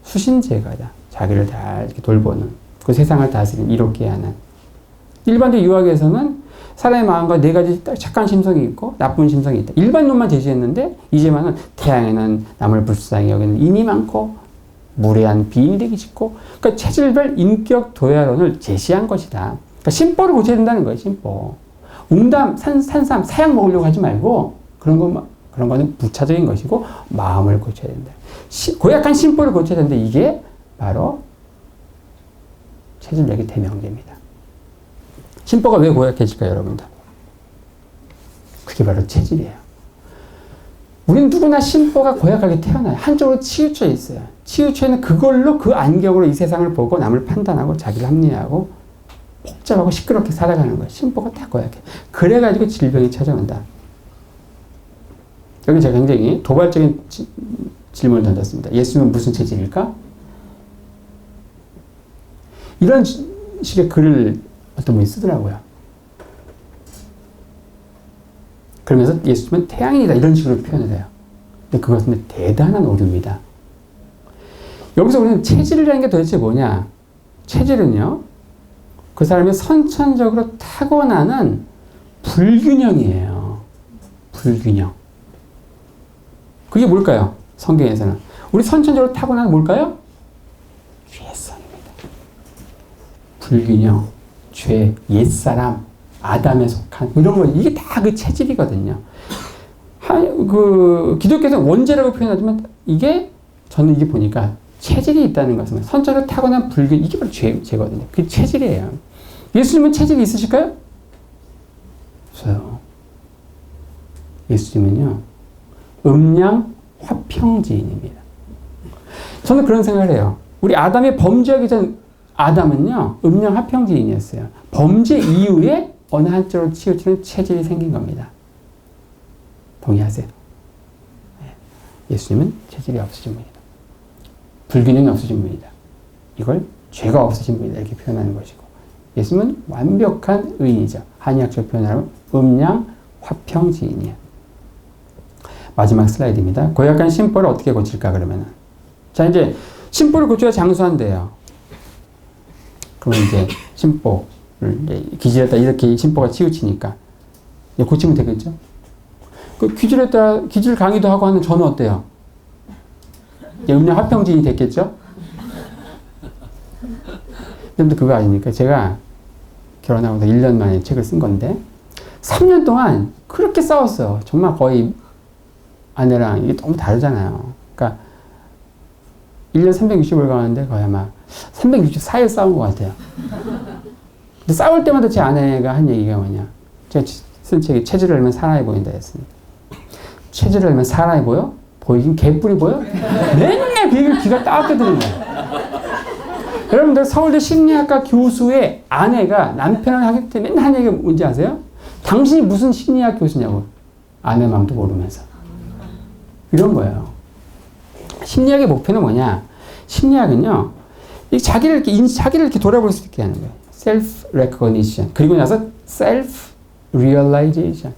수신제가다. 자기를 다 이렇게 돌보는. 그 세상을 다스리는 이롭게 하는. 일반적 유학에서는 사람의 마음과 네 가지 착한 심성이 있고 나쁜 심성이 있다. 일반론만 제시했는데 이제만은 태양에는 남을 불쌍히 여기는 인이 많고 무례한 비인이 되기 쉽고 그러니까 체질별 인격 도야론을 제시한 것이다. 그러니까 심보를 고쳐야 된다는 거예요. 심보. 웅담, 산삼, 사약 먹으려고 하지 말고 그런 거는 부차적인 것이고 마음을 고쳐야 된다. 고약한 심보를 고쳐야 되는데 이게 바로 체질력의 대명제입니다. 심보가 왜 고약해질까요, 여러분들? 그게 바로 체질이에요. 우린 누구나 심보가 고약하게 태어나요. 한쪽으로 치우쳐 있어요. 치우쳐 있는 그걸로 그 안경으로 이 세상을 보고 남을 판단하고 자기를 합리화하고 복잡하고 시끄럽게 살아가는 거예요. 심보가 다 고약해. 그래가지고 질병이 찾아온다. 여기 제가 굉장히 도발적인 질문을 던졌습니다. 예수님은 무슨 체질일까? 이런 식의 글을 어떤 분이 쓰더라고요. 그러면서 예수님은 태양이다 이런 식으로 표현을 해요. 근데 그것은 대단한 오류입니다. 여기서 우리는 체질이라는 게 도대체 뭐냐? 체질은요, 그 사람이 선천적으로 타고나는 불균형이에요. 불균형. 그게 뭘까요? 성경에서는. 우리 선천적으로 타고나는 뭘까요? 죄성입니다. 불균형, 죄, 옛사람, 아담에 속한 이런 거 이게 다 그 체질이거든요. 기독교에서는 원죄라고 표현하지만 저는 이게 보니까 체질이 있다는 것은 선천적으로 타고난 불균 이게 바로 죄거든요. 그 체질이에요. 예수님은 체질이 있으실까요? 없어요. 예수님은요 음양 화평지인입니다. 저는 그런 생각을 해요. 우리 아담이 범죄하기 전 아담은요 음양 화평지인이었어요. 범죄 이후에 어느 한쪽으로 치우치는 체질이 생긴 겁니다. 동의하세요? 예수님은 체질이 없으신 분이다. 불균형이 없으신 분이다. 이걸 죄가 없으신 분이다 이렇게 표현하는 것이고, 예수님은 완벽한 의인이죠. 한의학적 표현하면 음양 화평지인이야. 마지막 슬라이드입니다. 고약한 심보를 어떻게 고칠까 그러면은, 자 이제 심보를 고쳐야 장수한대요. 그러면 이제 심보를 기질했다 이렇게 심보가 치우치니까 이제 고치면 되겠죠. 그 기질 강의도 하고 하는 저는 어때요? 음양 화평지인이 됐겠죠? 근데 그거 아닙니까? 제가 결혼하고서 1년 만에 책을 쓴 건데 3년 동안 그렇게 싸웠어요. 정말 거의 아내랑 이게 너무 다르잖아요. 그러니까 1년 360을 가는데 거의 아마 364일 싸운 것 같아요. 근데 싸울 때마다 제 아내가 한 얘기가 뭐냐. 제가 쓴 책이 체질을 알면 사나이 보인다 했습니다. 체질을 알면 사나이 보여? 보이긴 개뿔이 보여? 맨날 그 얘기를 귀가 따갑게 들은 거예요. 여러분들 서울대 심리학과 교수의 아내가 남편을 하기 때 맨날 하는 얘기가 뭔지 아세요? 당신이 무슨 심리학 교수냐고. 아내 마음도 모르면서. 이런 거예요. 심리학의 목표는 뭐냐? 심리학은요, 자기를 이렇게 돌아볼 수 있게 하는 거예요. self-recognition. 그리고 나서 self-realization.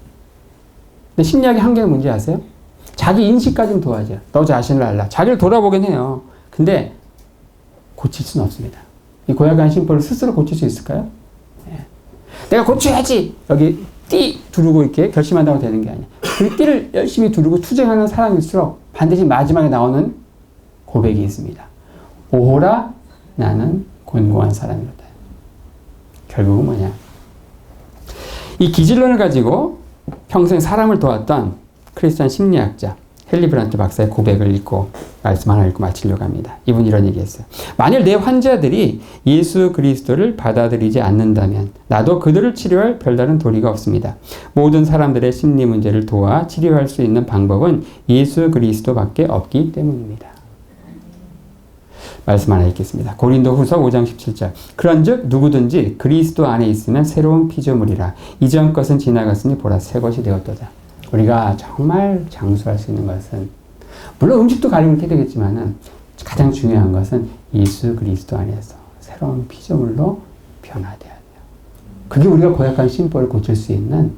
근데 심리학의 한계는 뭔지 아세요? 자기 인식까지는 도와줘요. 너 자신을 알라. 자기를 돌아보긴 해요. 근데 고칠 수는 없습니다. 이 고약한 심보를 스스로 고칠 수 있을까요? 네. 내가 고쳐야지! 여기 띠 두르고 이렇게 결심한다고 되는 게 아니야. 그 띠를 열심히 두르고 투쟁하는 사람일수록 반드시 마지막에 나오는 고백이 있습니다. 오호라 나는 곤고한 사람이로다. 결국은 뭐냐? 이 기질론을 가지고 평생 사람을 도왔던 크리스찬 심리학자 헨리 브란트 박사의 고백을 읽고 말씀 하나 읽고 마치려고 합니다. 이분이 이런 얘기했어요. 만일 내 환자들이 예수 그리스도를 받아들이지 않는다면 나도 그들을 치료할 별다른 도리가 없습니다. 모든 사람들의 심리 문제를 도와 치료할 수 있는 방법은 예수 그리스도밖에 없기 때문입니다. 말씀 하나 읽겠습니다. 고린도후서 5장 17절. 그런즉 누구든지 그리스도 안에 있으면 새로운 피조물이라. 이전 것은 지나갔으니 보라 새 것이 되었도다. 우리가 정말 장수할 수 있는 것은, 물론 음식도 가리면 이렇게 되겠지만은 가장 중요한 것은 예수 그리스도 안에서 새로운 피조물로 변화되어야 돼요. 그게 우리가 고약한 심보를 고칠 수 있는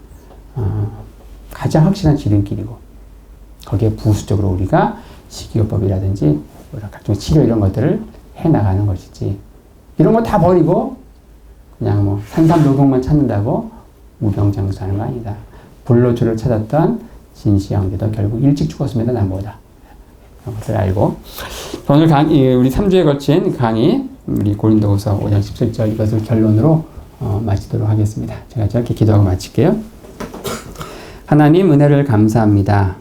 가장 확실한 지름길이고, 거기에 부수적으로 우리가 식이요법이라든지 각종 치료 이런 것들을 해나가는 것이지, 이런 거 다 버리고 그냥 뭐 산삼동동만 찾는다고 무병장수하는 거 아니다. 불로초를 찾았던 진시황제도 결국 일찍 죽었습니다. 남보다. 그런 것을 알고, 오늘 우리 3주에 걸친 강의, 우리 고린도후서 5장 17절 이것을 결론으로 마치도록 하겠습니다. 제가 짧게 기도하고 마칠게요. 하나님 은혜를 감사합니다.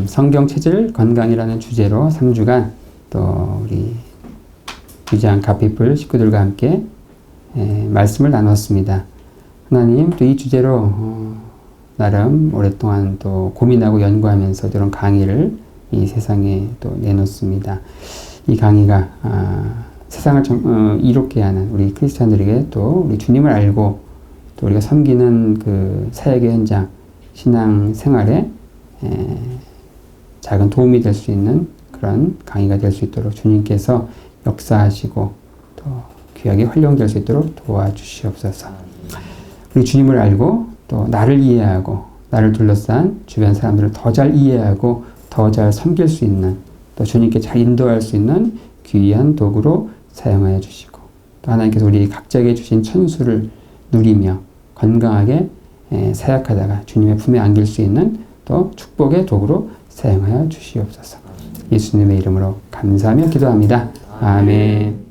성경 체질 건강이라는 주제로 3주간 또 우리 위장 가피풀 식구들과 함께 말씀을 나눴습니다. 하나님 또 이 주제로 나름 오랫동안 또 고민하고 연구하면서 이런 강의를 이 세상에 또 내놓습니다. 이 강의가 세상을 이롭게 하는 우리 크리스찬들에게 또 우리 주님을 알고 또 우리가 섬기는 그 사역의 현장, 신앙 생활에 작은 도움이 될 수 있는 그런 강의가 될 수 있도록 주님께서 역사하시고 또 귀하게 활용될 수 있도록 도와주시옵소서. 우리 주님을 알고 또 나를 이해하고 나를 둘러싼 주변 사람들을 더 잘 이해하고 더 잘 섬길 수 있는 또 주님께 잘 인도할 수 있는 귀한 도구로 사용하여 주시고 또 하나님께서 우리 각자에게 주신 천수를 누리며 건강하게 사역하다가 주님의 품에 안길 수 있는 또 축복의 도구로 사용하여 주시옵소서. 예수님의 이름으로 감사하며 기도합니다. 아멘.